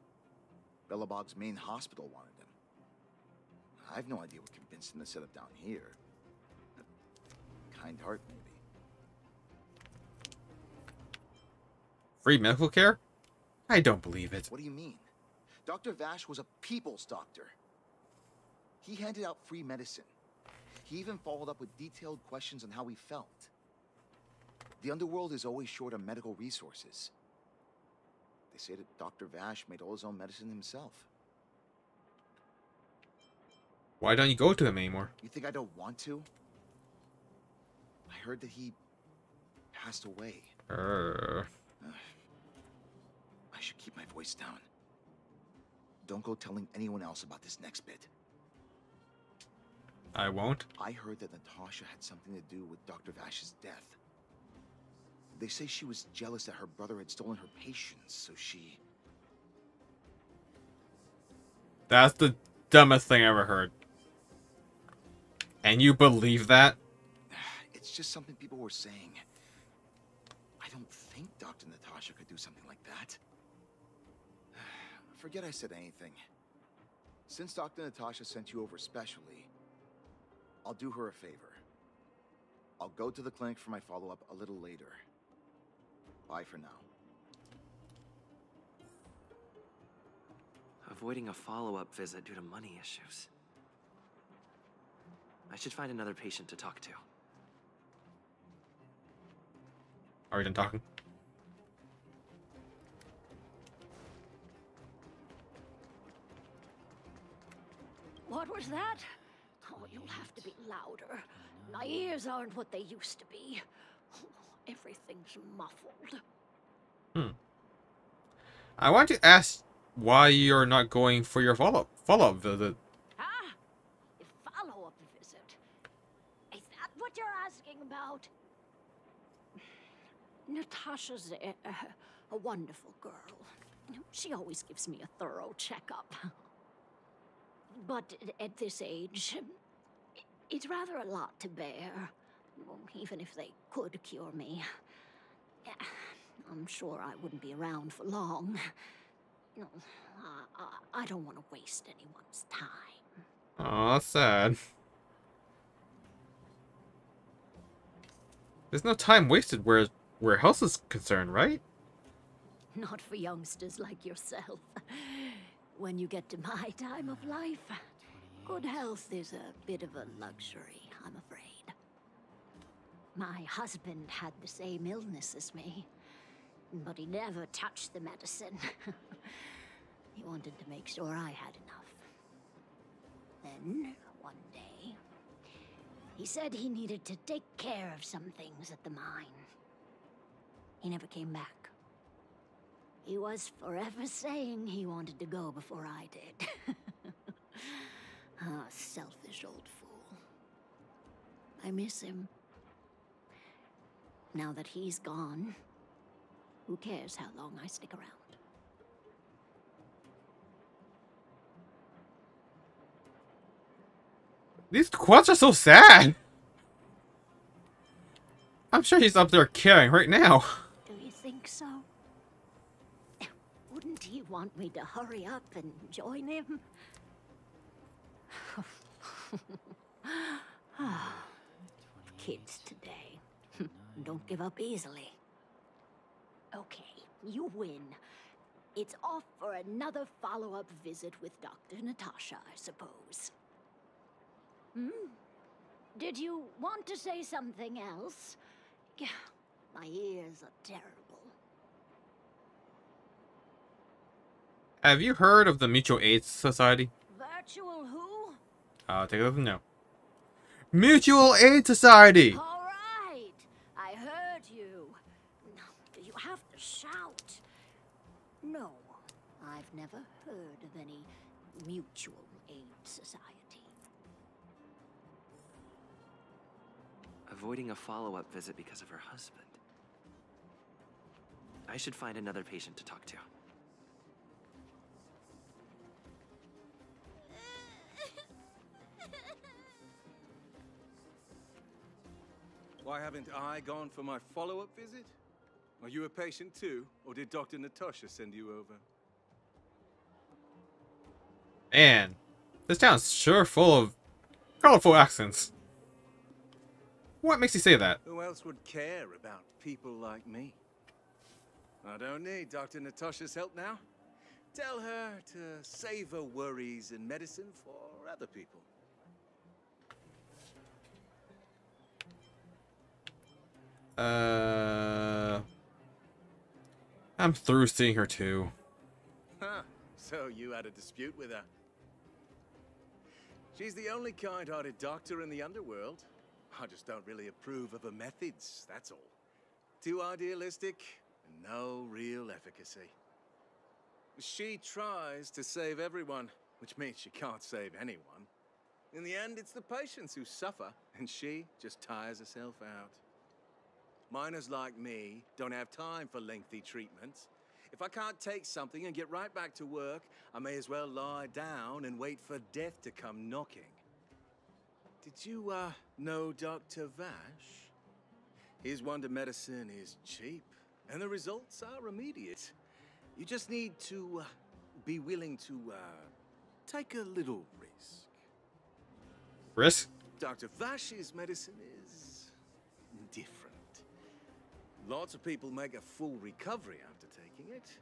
Speaker 13: Bellabog's main hospital wanted him. I have no idea what convinced him to set up down here. A kind heart, maybe.
Speaker 1: Free medical care? I don't believe it.
Speaker 13: What do you mean? Dr. Vash was a people's doctor. He handed out free medicine. He even followed up with detailed questions on how he felt. The underworld is always short on medical resources. They say that Dr. Vash made all his own medicine himself.
Speaker 1: Why don't you go to him anymore?
Speaker 13: You think I don't want to? I heard that he passed away. I should keep my voice down. Don't go telling anyone else about this next bit.
Speaker 1: I won't.
Speaker 13: I heard that Natasha had something to do with Dr. Vash's death. They say she was jealous that her brother had stolen her patients, so she...
Speaker 1: That's the dumbest thing I ever heard. And you believe that?
Speaker 13: It's just something people were saying. I don't think Dr. Natasha could do something like that. Forget I said anything. Since Dr. Natasha sent you over specially, I'll do her a favor. I'll go to the clinic for my follow-up a little later. Bye for now.
Speaker 6: Avoiding a follow-up visit due to money issues. I should find another patient to talk to.
Speaker 1: Are we done talking?
Speaker 12: What was that? Oh, you'll have to be louder. My ears aren't what they used to be. Everything's muffled.
Speaker 1: I want to ask why you're not going for your follow-up visit.
Speaker 12: Ah, a follow-up visit. Is that what you're asking about? Natasha's a wonderful girl. She always gives me a thorough checkup. But at this age, it's rather a lot to bear. Even if they could cure me, I'm sure I wouldn't be around for long. I don't want to waste anyone's time.
Speaker 1: Aw, sad. There's no time wasted where health is concerned, right?
Speaker 12: Not for youngsters like yourself. When you get to my time of life, good health is a bit of a luxury, I'm afraid. My husband had the same illness as me, but he never touched the medicine. He wanted to make sure I had enough. Then, one day, he said he needed to take care of some things at the mine. He never came back. He was forever saying he wanted to go before I did. Ah, selfish old fool. I miss him. Now that he's gone, who cares how long I stick around?
Speaker 1: These quads are so sad. I'm sure he's up there caring right now.
Speaker 12: Do you think so? Wouldn't he want me to hurry up and join him? Kids today don't give up easily. Okay, you win. It's off for another follow-up visit with Dr. Natasha, I suppose. Did you want to say something else? My ears are terrible.
Speaker 1: Have you heard of the Mutual Aid Society?
Speaker 12: Virtual who?
Speaker 1: I'll take it as a no. Mutual Aid Society!
Speaker 12: All right, I heard you. You have to shout. No, I've never heard of any Mutual Aid Society.
Speaker 6: Avoiding a follow-up visit because of her husband. I should find another patient to talk to.
Speaker 14: Why haven't I gone for my follow-up visit? Are you a patient too, or did Dr. Natasha send you over?
Speaker 1: Man, this town's sure full of colorful accents. What makes you say that?
Speaker 14: Who else would care about people like me? I don't need Dr. Natasha's help now. Tell her to save her worries and medicine for other people.
Speaker 1: I'm through seeing her too.
Speaker 14: Huh. So you had a dispute with her. She's the only kind-hearted doctor in the underworld. I just don't really approve of her methods, that's all. Too idealistic and no real efficacy. She tries to save everyone, which means she can't save anyone. In the end, it's the patients who suffer, and she just tires herself out. Miners like me don't have time for lengthy treatments. If I can't take something and get right back to work, I may as well lie down and wait for death to come knocking. Did you, know Dr. Vash? His wonder medicine is cheap, and the results are immediate. You just need to, be willing to, take a little risk.
Speaker 1: Risk?
Speaker 14: Dr. Vash's medicine is different. Lots of people make a full recovery after taking it,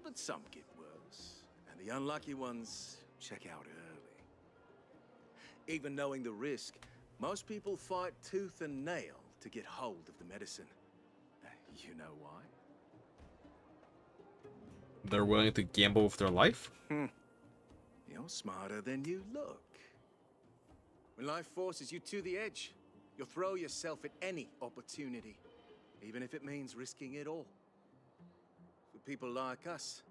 Speaker 14: but some get worse, and the unlucky ones check out early. Even knowing the risk, most people fight tooth and nail to get hold of the medicine. You know why?
Speaker 1: They're willing to gamble with their life?
Speaker 14: You're smarter than you look. When life forces you to the edge, you'll throw yourself at any opportunity, even if it means risking it all. For people like us,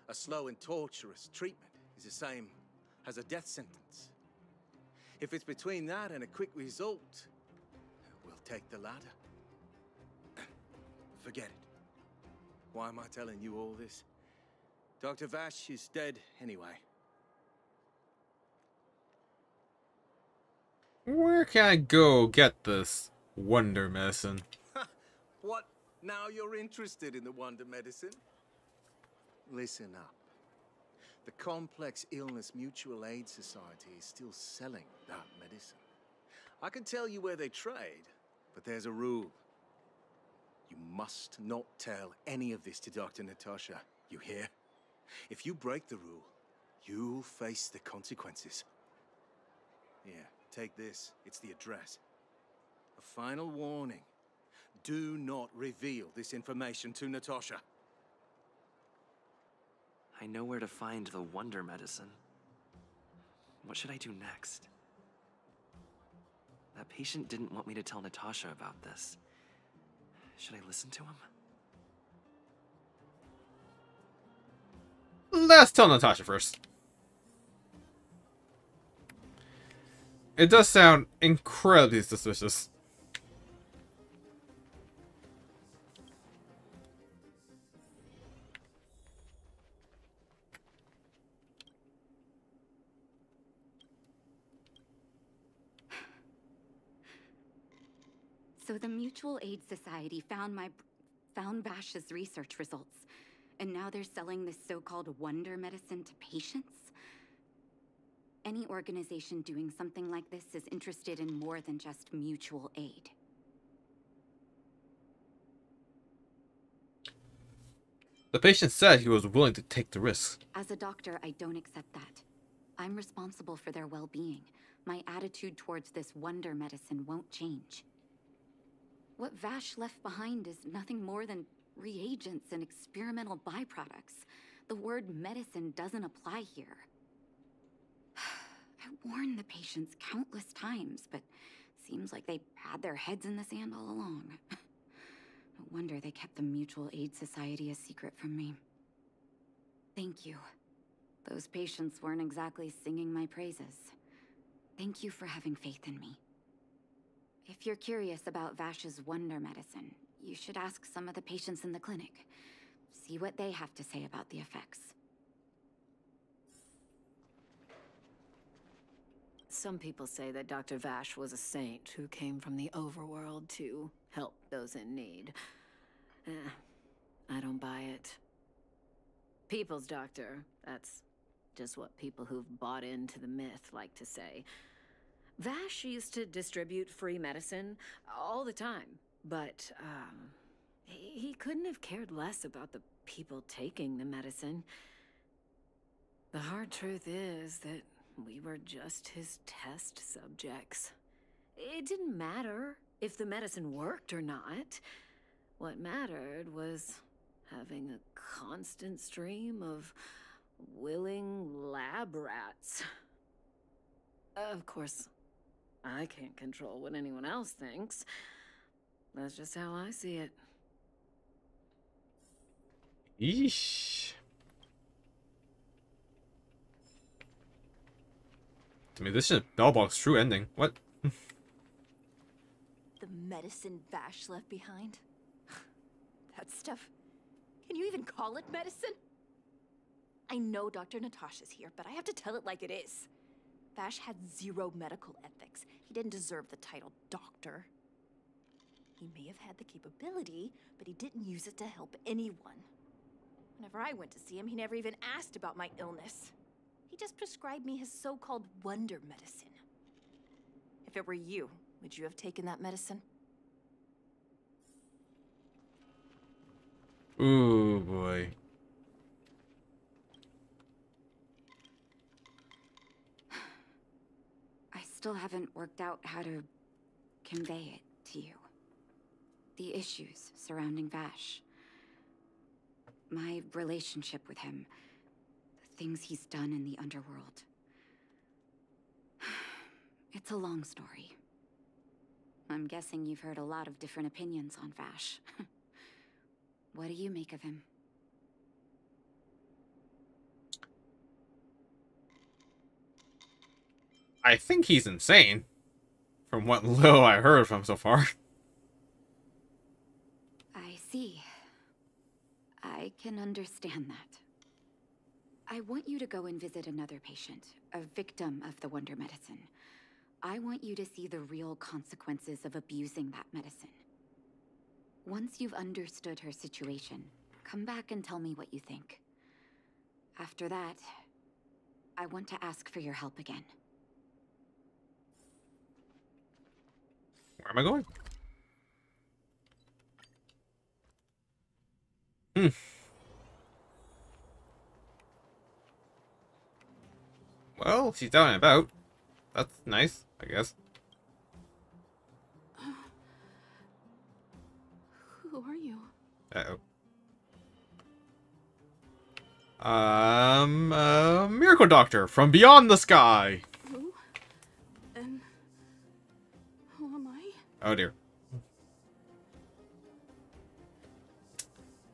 Speaker 14: a slow and torturous treatment is the same as a death sentence. If it's between that and a quick result, we'll take the latter. Forget it. Why am I telling you all this? Dr. Vash is dead anyway.
Speaker 1: Where can I go get this wonder medicine?
Speaker 14: What? Now you're interested in the wonder medicine? Listen up. The Complex Illness Mutual Aid Society is still selling that medicine. I can tell you where they trade, but there's a rule. You must not tell any of this to Dr. Natasha, you hear? If you break the rule, you'll face the consequences. Here, take this. It's the address. A final warning. Do not reveal this information to Natasha.
Speaker 6: I know where to find the wonder medicine. What should I do next? That patient didn't want me to tell Natasha about this. Should I listen to him?
Speaker 1: Let's tell Natasha first. It does sound incredibly suspicious.
Speaker 7: So the Mutual Aid Society found Vash's research results, and now they're selling this so-called wonder medicine to patients? Any organization doing something like this is interested in more than just mutual aid.
Speaker 1: The patient said he was willing to take the risk.
Speaker 7: As a doctor, I don't accept that. I'm responsible for their well-being. My attitude towards this wonder medicine won't change. What Vash left behind is nothing more than reagents and experimental byproducts. The word medicine doesn't apply here. I warned the patients countless times, but seems like they had their heads in the sand all along. No wonder they kept the Mutual Aid Society a secret from me. Thank you. Those patients weren't exactly singing my praises. Thank you for having faith in me. If you're curious about Vash's wonder medicine, you should ask some of the patients in the clinic. See what they have to say about the effects.
Speaker 12: Some people say that Dr. Vash was a saint who came from the overworld to help those in need. I don't buy it. People's doctor, that's just what people who've bought into the myth like to say. Vash used to distribute free medicine all the time, but he couldn't have cared less about the people taking the medicine. The hard truth is that we were just his test subjects. It didn't matter if the medicine worked or not. What mattered was having a constant stream of willing lab rats. Of course, I can't control what anyone else thinks. That's just how I see it.
Speaker 1: Yeesh. I mean, this is Bellbog's true ending. What?
Speaker 2: The medicine Vash left behind? That stuff. Can you even call it medicine? I know Dr. Natasha's here, but I have to tell it like it is. Vash had zero medical ethics. He didn't deserve the title doctor. He may have had the capability, but he didn't use it to help anyone. Whenever I went to see him, he never even asked about my illness. He just prescribed me his so-called wonder medicine. If it were you, would you have taken that medicine?
Speaker 1: Ooh, boy.
Speaker 7: I still haven't worked out how to convey it to you. The issues surrounding Vash. My relationship with him. The things he's done in the underworld. It's a long story. I'm guessing you've heard a lot of different opinions on Vash. What do you make of him?
Speaker 1: I think he's insane. From what little I heard from so far.
Speaker 7: I see. I can understand that. I want you to go and visit another patient, a victim of the wonder medicine. I want you to see the real consequences of abusing that medicine. Once you've understood her situation, come back and tell me what you think. After that, I want to ask for your help again.
Speaker 1: Where am I going? Well, she's down and about. That's nice, I guess.
Speaker 2: Who are you?
Speaker 1: Uh-oh. Miracle Doctor from beyond the sky.
Speaker 2: Who? And who am I?
Speaker 1: Oh dear.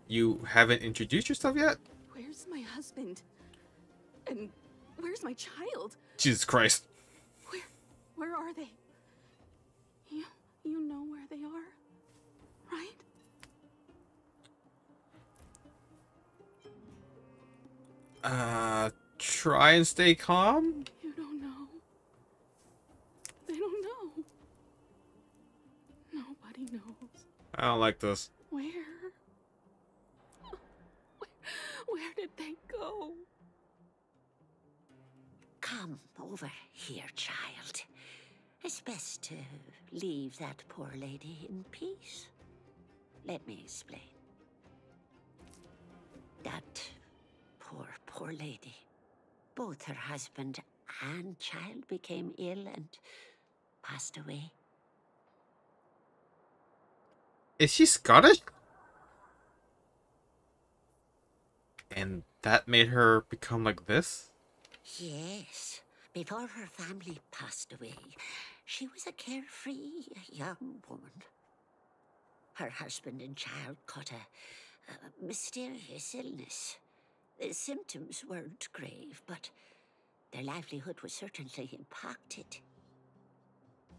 Speaker 1: You haven't introduced yourself yet?
Speaker 2: Where's my husband? And where's my child?
Speaker 1: Jesus Christ.
Speaker 2: Where are they? You know where they are, right?
Speaker 1: Try and stay calm?
Speaker 2: You don't know. They don't know. Nobody knows.
Speaker 1: I don't like this.
Speaker 2: Where did they go?
Speaker 15: Come over here, child. It's best to leave that poor lady in peace. Let me explain. That poor lady. Both her husband and child became ill and passed away.
Speaker 1: Is she Scottish? And that made her become like this?
Speaker 15: Yes. Before her family passed away, she was a carefree young woman. Her husband and child caught a mysterious illness. The symptoms weren't grave, but their livelihood was certainly impacted.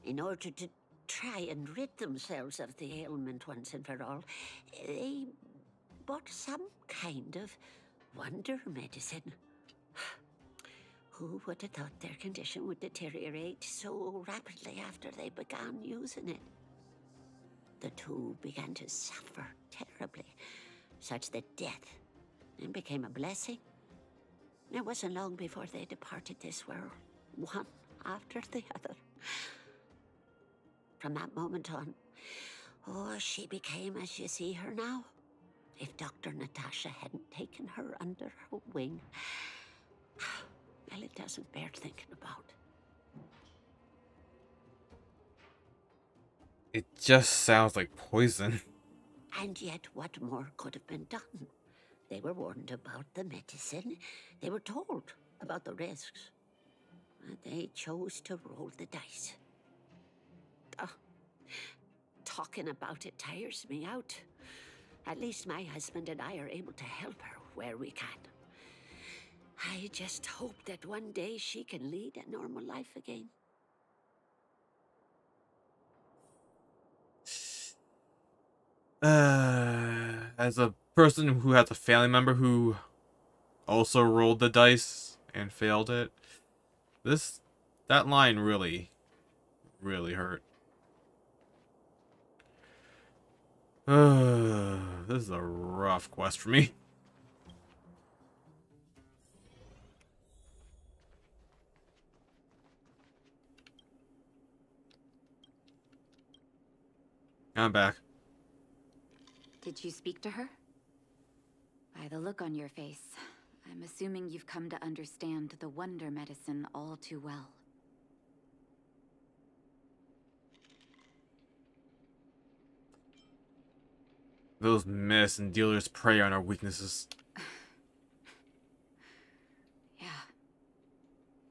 Speaker 15: In order to try and rid themselves of the ailment once and for all, they bought some kind of wonder medicine. Who would have thought their condition would deteriorate so rapidly after they began using it? The two began to suffer terribly, such that death then became a blessing. It wasn't long before they departed this world, one after the other. From that moment on, she became as you see her now. If Dr. Natasha hadn't taken her under her wing, well, it doesn't bear thinking about.
Speaker 1: It just sounds like poison.
Speaker 15: And yet, what more could have been done? They were warned about the medicine. They were told about the risks. But they chose to roll the dice. Oh, talking about it tires me out. At least my husband and I are able to help her where we can. I just hope that one day she can lead a normal life again.
Speaker 1: As a person who has a family member who also rolled the dice and failed it, that line really hurt. This is a rough quest for me. I'm back.
Speaker 7: Did you speak to her? By the look on your face, I'm assuming you've come to understand the wonder medicine all too well.
Speaker 1: Those medicine dealers prey on our weaknesses.
Speaker 7: Yeah.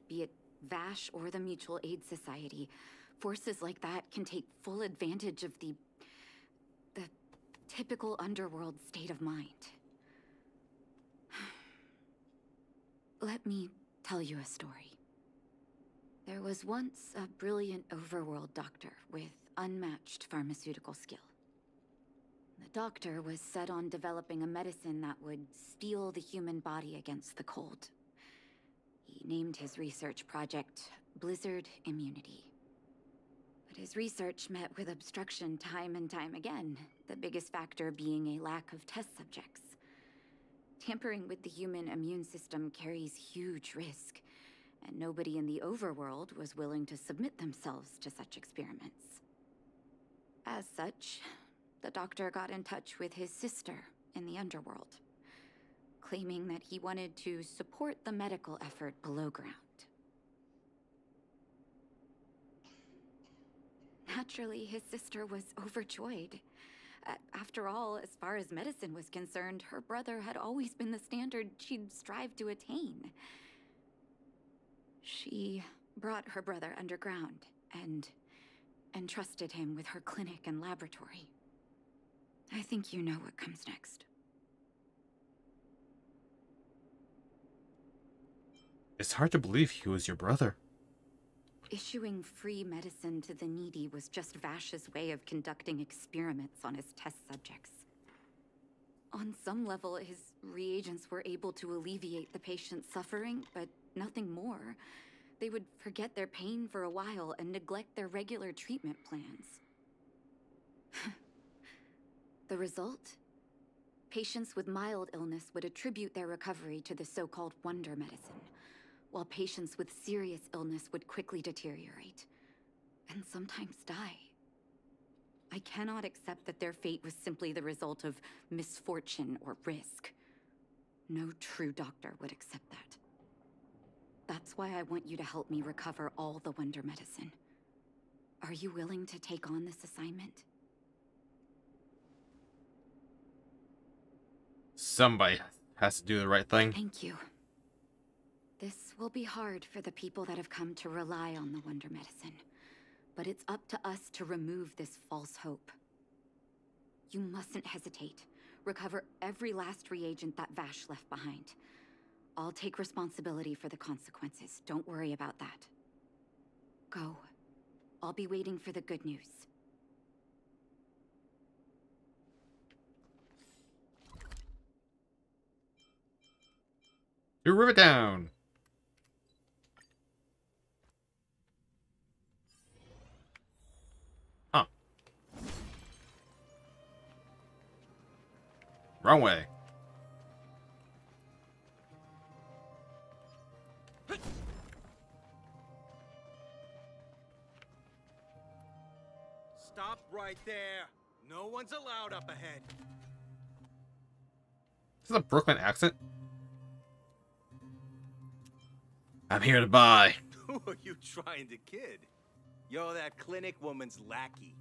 Speaker 7: Be it Vash or the Mutual Aid Society, forces like that can take full advantage of the typical underworld state of mind. Let me tell you a story. There was once a brilliant overworld doctor with unmatched pharmaceutical skill. The doctor was set on developing a medicine that would steel the human body against the cold. He named his research project Blizzard Immunity. But his research met with obstruction time and time again, the biggest factor being a lack of test subjects. Tampering with the human immune system carries huge risk, and nobody in the overworld was willing to submit themselves to such experiments. As such, the doctor got in touch with his sister in the underworld, claiming that he wanted to support the medical effort below ground. Naturally, his sister was overjoyed. After all, as far as medicine was concerned, her brother had always been the standard she'd strived to attain. She brought her brother underground and entrusted him with her clinic and laboratory. I think you know what comes next.
Speaker 1: It's hard to believe he was your brother.
Speaker 7: Issuing free medicine to the needy was just Vash's way of conducting experiments on his test subjects. On some level, his reagents were able to alleviate the patient's suffering, but nothing more. They would forget their pain for a while and neglect their regular treatment plans. The result? Patients with mild illness would attribute their recovery to the so-called wonder medicine, while patients with serious illness would quickly deteriorate, and sometimes die. I cannot accept that their fate was simply the result of misfortune or risk. No true doctor would accept that. That's why I want you to help me recover all the wonder medicine. Are you willing to take on this assignment?
Speaker 1: Somebody has to do the right thing.
Speaker 7: Thank you. This will be hard for the people that have come to rely on the wonder medicine, but it's up to us to remove this false hope. You mustn't hesitate. Recover every last reagent that Vash left behind. I'll take responsibility for the consequences. Don't worry about that. Go. I'll be waiting for the good news.
Speaker 1: To Rivet Down. Huh. Wrong way.
Speaker 14: Stop right there. No one's allowed up ahead.
Speaker 1: Is this a Brooklyn accent? I'm here to buy.
Speaker 14: Who are you trying to kid? You're that clinic woman's lackey.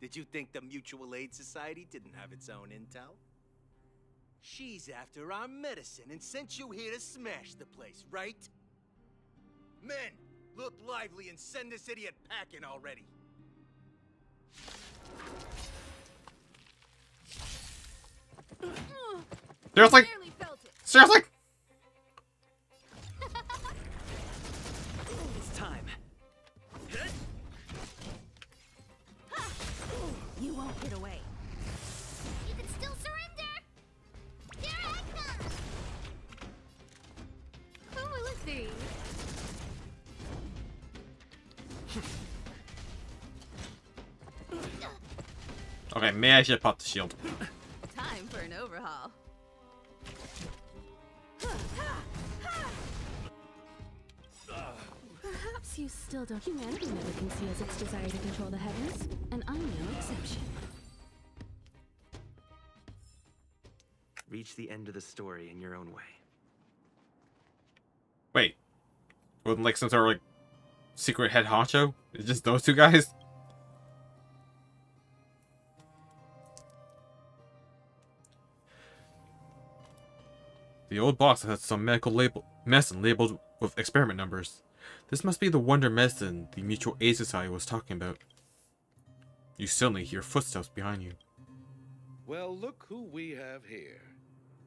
Speaker 16: Did you think the Mutual Aid Society didn't have its own intel? She's after our medicine and sent you here to smash the place, right? Men, look lively and send this idiot packing already.
Speaker 1: Seriously? Seriously?
Speaker 16: It's time.
Speaker 3: You won't get away.
Speaker 8: You can still surrender! Here I come! Who will it be?
Speaker 1: Okay, maybe I should pop the shield.
Speaker 2: Time for an overhaul. Perhaps you still don't. Humanity never conceals its desire to control the heavens, and I'm no exception.
Speaker 6: Reach the end of the story in your own way.
Speaker 1: Wait. Wasn't like some sort of like secret head honcho? It's just those two guys? The old box has some medical medicine labeled with experiment numbers. This must be the wonder medicine the Mutual Aid Society was talking about. You suddenly hear footsteps behind you.
Speaker 10: Well, look who we have here.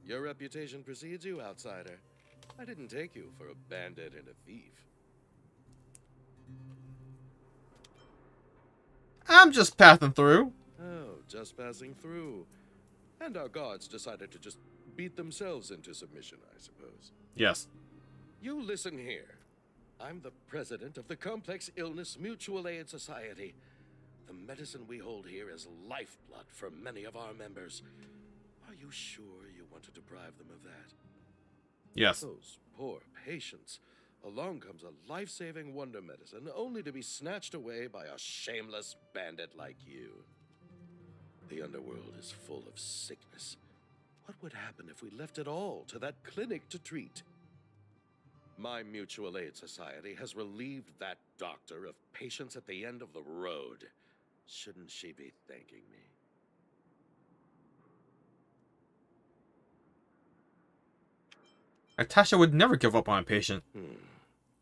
Speaker 10: Your reputation precedes you, outsider. I didn't take you for a bandit and a thief.
Speaker 1: I'm just passing through.
Speaker 10: Oh, just passing through. And our guards decided to just beat themselves into submission, I suppose.
Speaker 1: Yes.
Speaker 10: You listen here. I'm the president of the Complex Illness Mutual Aid Society. The medicine we hold here is lifeblood for many of our members. Are you sure you want to deprive them of that?
Speaker 1: Yes.
Speaker 10: Those poor patients. Along comes a life-saving wonder medicine, only to be snatched away by a shameless bandit like you. The underworld is full of sickness. What would happen if we left it all to that clinic to treat? My Mutual Aid Society has relieved that doctor of patients at the end of the road. Shouldn't she be thanking me?
Speaker 1: Natasha would never give up on a patient.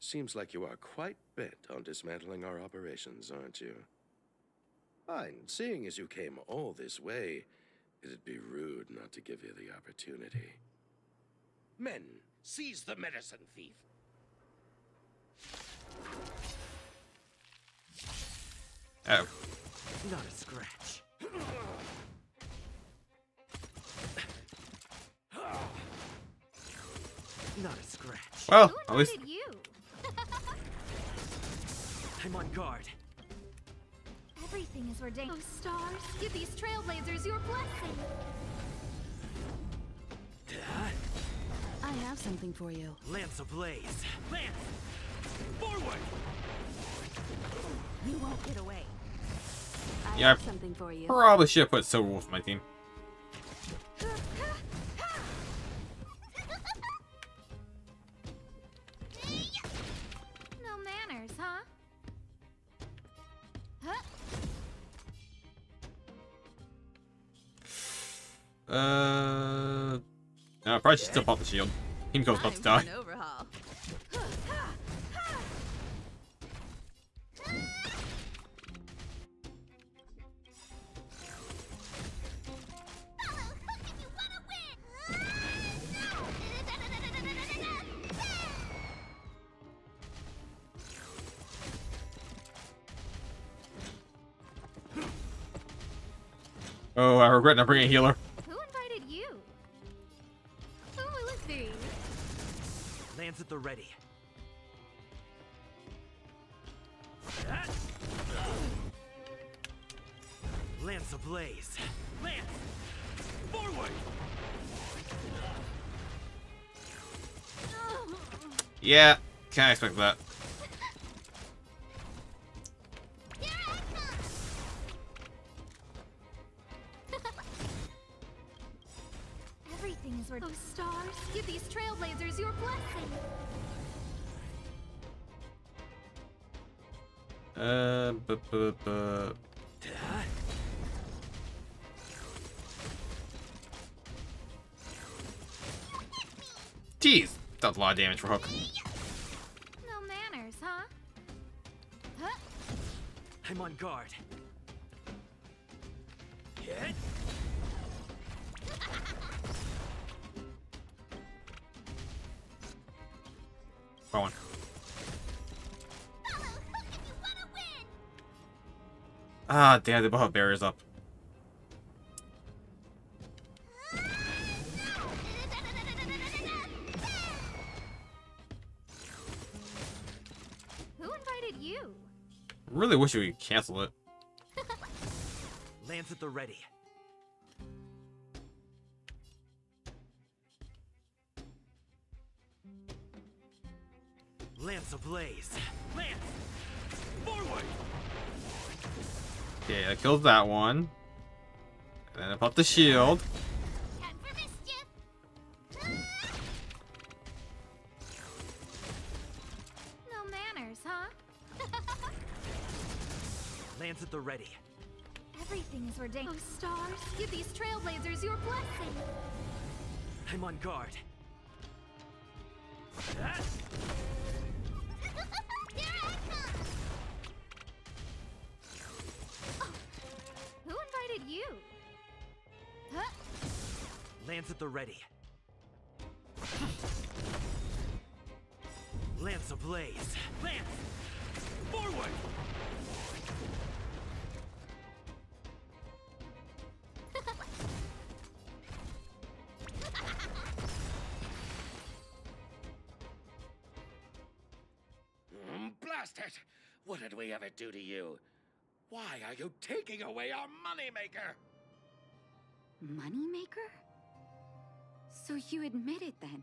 Speaker 10: Seems like you are quite bent on dismantling our operations, aren't you? Fine, seeing as you came all this way, it'd be rude not to give you the opportunity. Men, seize the medicine thief.
Speaker 1: Oh.
Speaker 6: Not a scratch. Not a scratch.
Speaker 1: Well, at least
Speaker 8: You.
Speaker 6: I'm on guard.
Speaker 8: Everything is ordained. Oh, stars, give these trailblazers your blessing.
Speaker 2: I have something for you.
Speaker 6: Lance ablaze. Lance! Forward!
Speaker 2: You won't get away. I
Speaker 1: yeah,
Speaker 2: have something for you.
Speaker 1: Probably should have put Silver Wolf in my team.
Speaker 8: No manners, huh?
Speaker 1: No, I probably should still pop the shield. Himiko's about to die.
Speaker 2: Overhaul.
Speaker 1: Oh, I regret not bringing a healer.
Speaker 8: Who invited you? Who will it be?
Speaker 6: Lance at the ready. Lance ablaze. Lance! Forward!
Speaker 1: Yeah, can't expect that.
Speaker 8: Everything is where. Oh, stars, give these trailblazers your blessing.
Speaker 1: Jeez, that's a lot of damage for Hook.
Speaker 8: No manners, huh? Huh?
Speaker 16: I'm on guard. Hit.
Speaker 1: Wrong one. Ah, damn, they both have barriers up.
Speaker 8: Who invited you?
Speaker 1: Really wish we could cancel it.
Speaker 16: Lance at the ready. Lance ablaze. Lance! Forward!
Speaker 1: Okay, that kills that one. And then I pop the shield.
Speaker 8: Time for mischief. No manners, huh?
Speaker 16: Lance at the ready.
Speaker 8: Everything is ordained. Oh, stars, give these trailblazers your blessing.
Speaker 16: I'm on guard.
Speaker 8: Here I come. Oh, who invited you? Huh?
Speaker 16: Lance at the ready. Lance ablaze. Lance! Forward!
Speaker 10: Blast it! What did we ever do to you? Why are you taking away our moneymaker?
Speaker 7: Moneymaker? So you admit it then?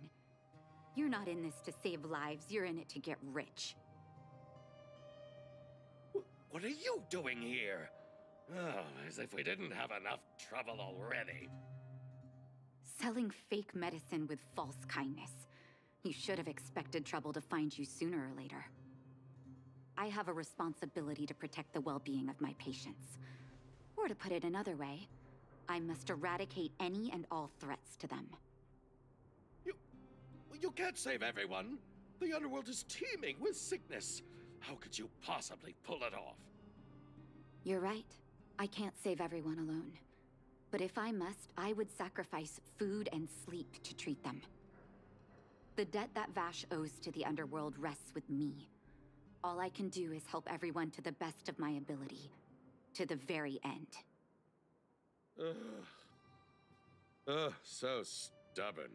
Speaker 7: You're not in this to save lives, you're in it to get rich.
Speaker 10: What are you doing here? Oh, as if we didn't have enough trouble already.
Speaker 7: Selling fake medicine with false kindness. You should have expected trouble to find you sooner or later. I have a responsibility to protect the well-being of my patients. Or to put it another way, I must eradicate any and all threats to them.
Speaker 10: You can't save everyone. The underworld is teeming with sickness. How could you possibly pull it off?
Speaker 7: You're right. I can't save everyone alone. But if I must, I would sacrifice food and sleep to treat them. The debt that Vash owes to the underworld rests with me. All I can do is help everyone to the best of my ability. To the very end.
Speaker 10: So stubborn.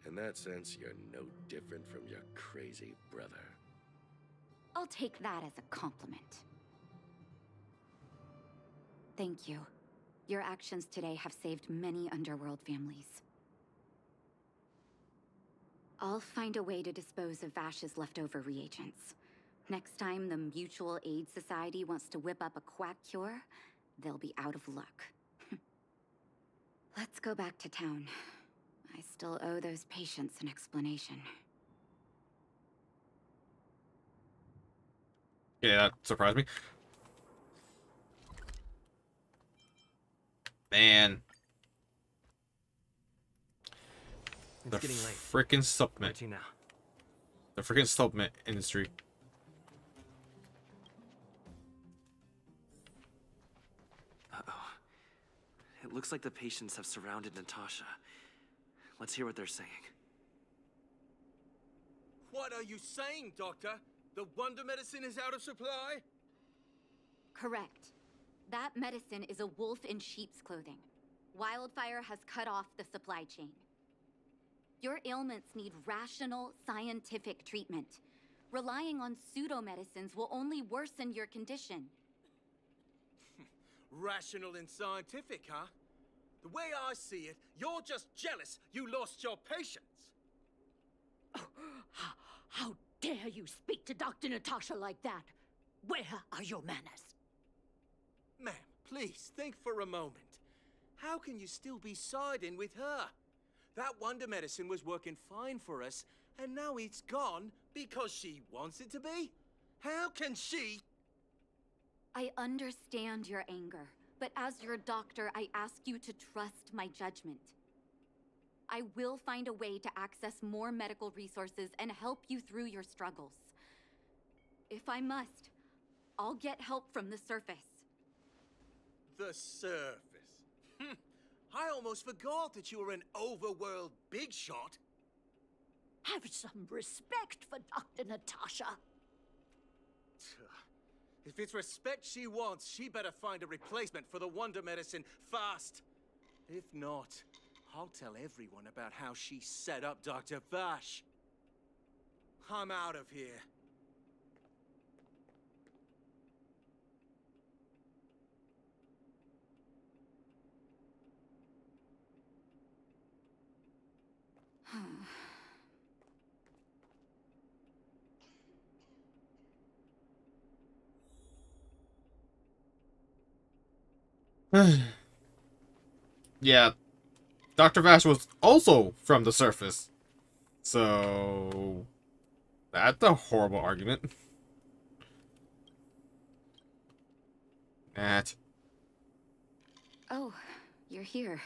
Speaker 10: In that sense, you're no different from your crazy brother.
Speaker 7: I'll take that as a compliment. Thank you. Your actions today have saved many underworld families. I'll find a way to dispose of Vash's leftover reagents. Next time the Mutual Aid Society wants to whip up a quack cure, they'll be out of luck. Let's go back to town. I still owe those patients an explanation.
Speaker 1: Yeah, that surprised me. Man. The
Speaker 16: It's getting late.
Speaker 1: frickin' supplement.
Speaker 16: Now.
Speaker 1: The frickin' supplement industry.
Speaker 6: Uh-oh. It looks like the patients have surrounded Natasha. Let's hear what they're saying.
Speaker 16: What are you saying, Doctor? The wonder medicine is out of supply?
Speaker 7: Correct. That medicine is a wolf in sheep's clothing. Wildfire has cut off the supply chain. Your ailments need rational, scientific treatment. Relying on pseudo-medicines will only worsen your condition.
Speaker 16: Rational and scientific, huh? The way I see it, you're just jealous you lost your patients.
Speaker 12: How dare you speak to Dr. Natasha like that? Where are your manners?
Speaker 16: Ma'am, please think for a moment. How can you still be siding with her? That wonder medicine was working fine for us, and now it's gone because she wants it to be? How can she?
Speaker 7: I understand your anger, but as your doctor, I ask you to trust my judgment. I will find a way to access more medical resources and help you through your struggles. If I must, I'll get help from the surface.
Speaker 16: The surface. I almost forgot that you were an overworld big shot.
Speaker 12: Have some respect for Dr. Natasha.
Speaker 16: If it's respect she wants, she better find a replacement for the wonder medicine fast. If not, I'll tell everyone about how she set up Dr. Vash. I'm out of here.
Speaker 1: Yeah, Dr. Vash was also from the surface. So that's a horrible argument. Nat.
Speaker 7: Oh, you're here.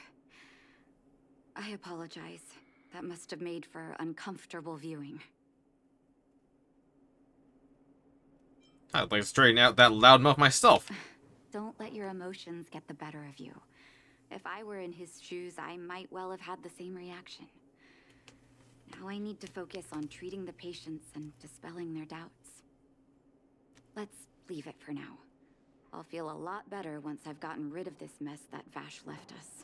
Speaker 7: I apologize. That must have made for uncomfortable viewing.
Speaker 1: I'd like to straighten out that loudmouth myself.
Speaker 7: Don't let your emotions get the better of you. If I were in his shoes, I might well have had the same reaction. Now I need to focus on treating the patients and dispelling their doubts. Let's leave it for now. I'll feel a lot better once I've gotten rid of this mess that Vash left us.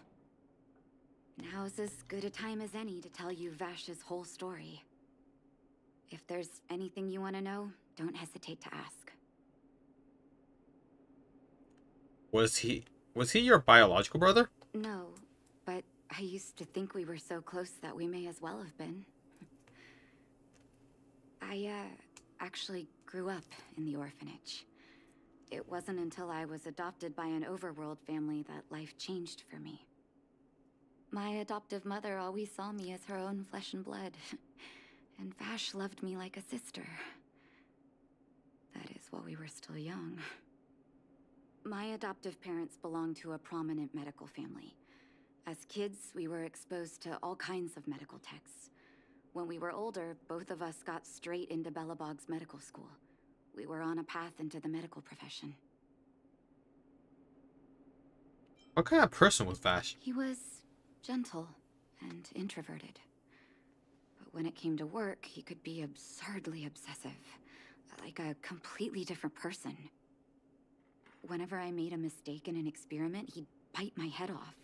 Speaker 7: Now's as good a time as any to tell you Vash's whole story. If there's anything you want to know, don't hesitate to ask.
Speaker 1: Was he your biological brother?
Speaker 7: No, but I used to think we were so close that we may as well have been. I, actually grew up in the orphanage. It wasn't until I was adopted by an overworld family that life changed for me. My adoptive mother always saw me as her own flesh and blood, and Vash loved me like a sister. That is while we were still young. My adoptive parents belonged to a prominent medical family. As kids, we were exposed to all kinds of medical texts. When we were older, both of us got straight into Belobog's medical school. We were on a path into the medical profession.
Speaker 1: What kind of person was Vash?
Speaker 7: He was gentle and introverted. But when it came to work, he could be absurdly obsessive, like a completely different person. Whenever I made a mistake in an experiment, he'd bite my head off.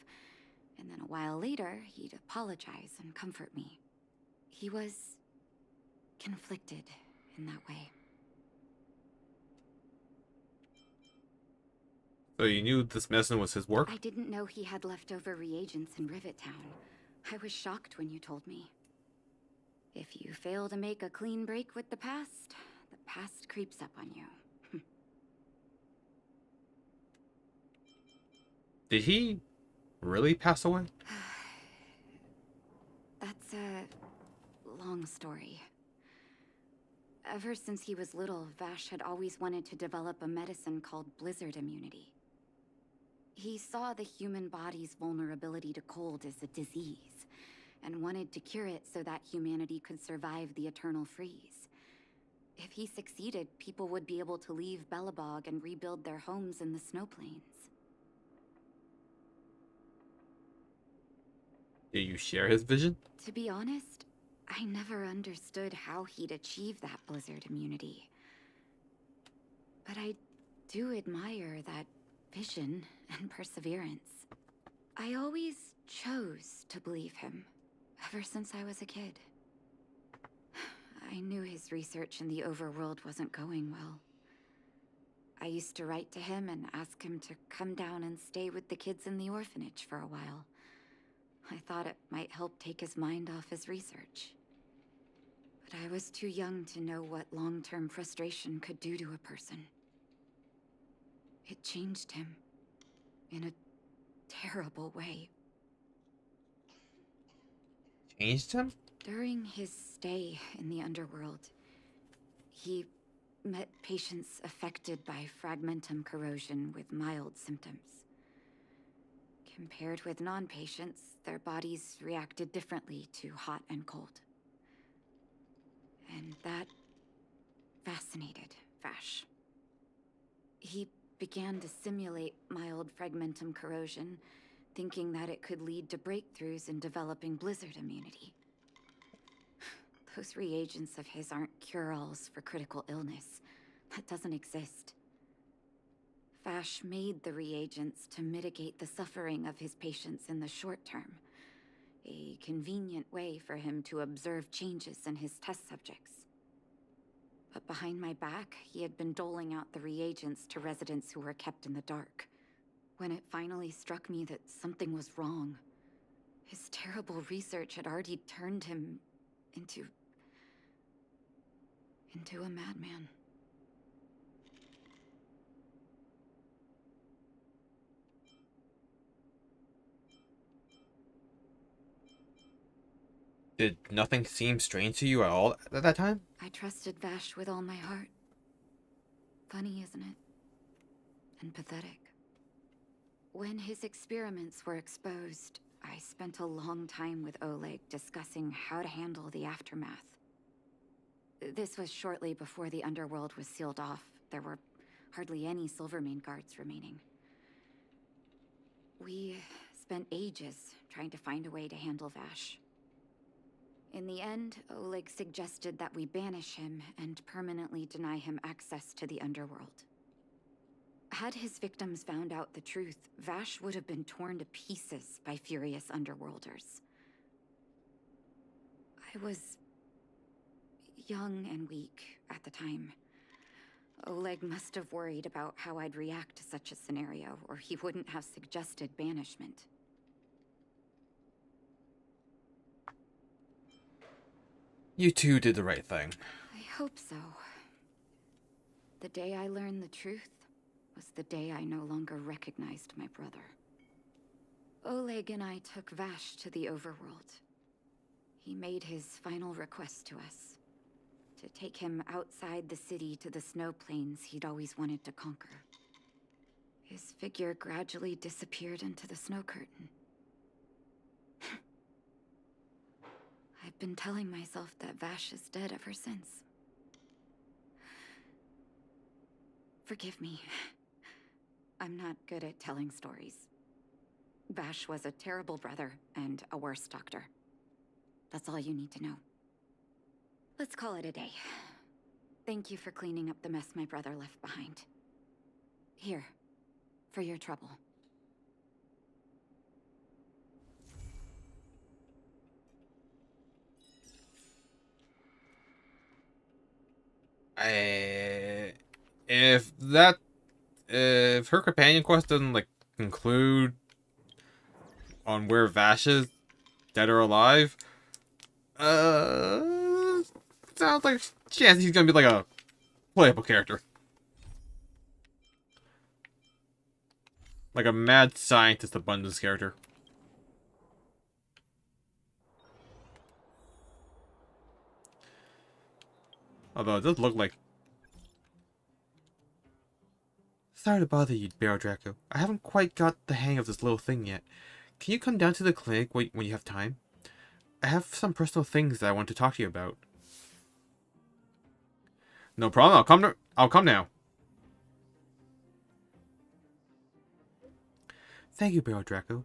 Speaker 7: And then a while later, he'd apologize and comfort me. He was conflicted in that way.
Speaker 1: So you knew this medicine was his work?
Speaker 7: I didn't know he had leftover reagents in Rivet Town. I was shocked when you told me. If you fail to make a clean break with the past creeps up on you.
Speaker 1: Did he really pass away?
Speaker 7: That's a long story. Ever since he was little, Vash had always wanted to develop a medicine called blizzard immunity. He saw the human body's vulnerability to cold as a disease, and wanted to cure it so that humanity could survive the eternal freeze. If he succeeded, people would be able to leave Belobog and rebuild their homes in the snow plains.
Speaker 1: Did you share his vision?
Speaker 7: To be honest, I never understood how he'd achieve that blizzard immunity. But I do admire that vision and perseverance. I always chose to believe him, ever since I was a kid. I knew his research in the overworld wasn't going well. I used to write to him and ask him to come down and stay with the kids in the orphanage for a while. I thought it might help take his mind off his research. But I was too young to know what long-term frustration could do to a person. It changed him in a terrible way.
Speaker 1: Changed him?
Speaker 7: During his stay in the underworld, he met patients affected by fragmentum corrosion with mild symptoms. Compared with non-patients, their bodies reacted differently to hot and cold. And that fascinated Vash. He began to simulate mild fragmentum corrosion, thinking that it could lead to breakthroughs in developing blizzard immunity. Those reagents of his aren't cure-alls for critical illness. That doesn't exist. Vash made the reagents to mitigate the suffering of his patients in the short term. A convenient way for him to observe changes in his test subjects. But behind my back, he had been doling out the reagents to residents who were kept in the dark. When it finally struck me that something was wrong, his terrible research had already turned him into a madman.
Speaker 1: Did nothing seem strange to you at all at that time?
Speaker 7: I trusted Vash with all my heart. Funny, isn't it? And pathetic. When his experiments were exposed, I spent a long time with Oleg discussing how to handle the aftermath. This was shortly before the underworld was sealed off. There were hardly any Silvermane guards remaining. We spent ages trying to find a way to handle Vash. In the end, Oleg suggested that we banish him and permanently deny him access to the underworld. Had his victims found out the truth, Vash would have been torn to pieces by furious underworlders. I was young and weak at the time. Oleg must have worried about how I'd react to such a scenario, or he wouldn't have suggested banishment.
Speaker 1: You two did the right thing.
Speaker 7: I hope so. The day I learned the truth was the day I no longer recognized my brother. Oleg and I took Vash to the overworld. He made his final request to us. To take him outside the city to the snow plains he'd always wanted to conquer. His figure gradually disappeared into the snow curtain. I've been telling myself that Vash is dead ever since. Forgive me. I'm not good at telling stories. Vash was a terrible brother and a worse doctor. That's all you need to know. Let's call it a day. Thank you for cleaning up the mess my brother left behind. Here, for your trouble.
Speaker 1: If her companion quest doesn't like conclude on where Vash is, dead or alive, sounds like chance he's gonna be like a playable character, like a mad scientist abundance character. Although it does look like. Sorry to bother you, Barrow Draco. I haven't quite got the hang of this little thing yet. Can you come down to the clinic when you have time? I have some personal things that I want to talk to you about. No problem. I'll come now. Thank you, Barrow Draco.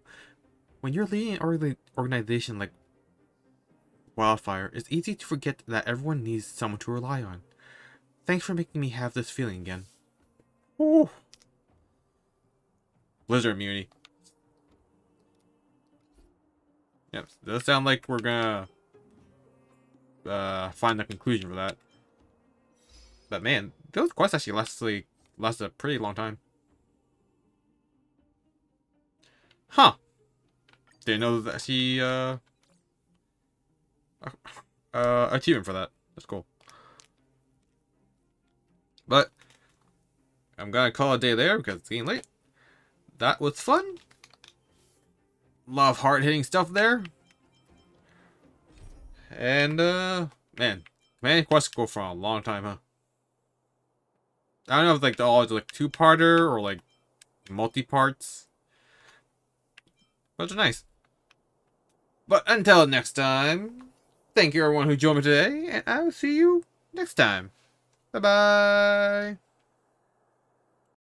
Speaker 1: When you're leading an organization like Wildfire, it's easy to forget that everyone needs someone to rely on. Thanks for making me have this feeling again. Ooh. Blizzard immunity. Yep, does sound like we're gonna find the conclusion for that. But man, those quests actually last a pretty long time. Huh. Didn't know that she achievement for that. That's cool. But I'm gonna call it a day there because it's getting late. That was fun. Love hard-hitting stuff there. And man, quests go for a long time, huh? I don't know if like they're all like two-parter or like multi-parts. Bunch of nice. But until next time, thank you everyone who joined me today, and I will see you next time. Bye-bye.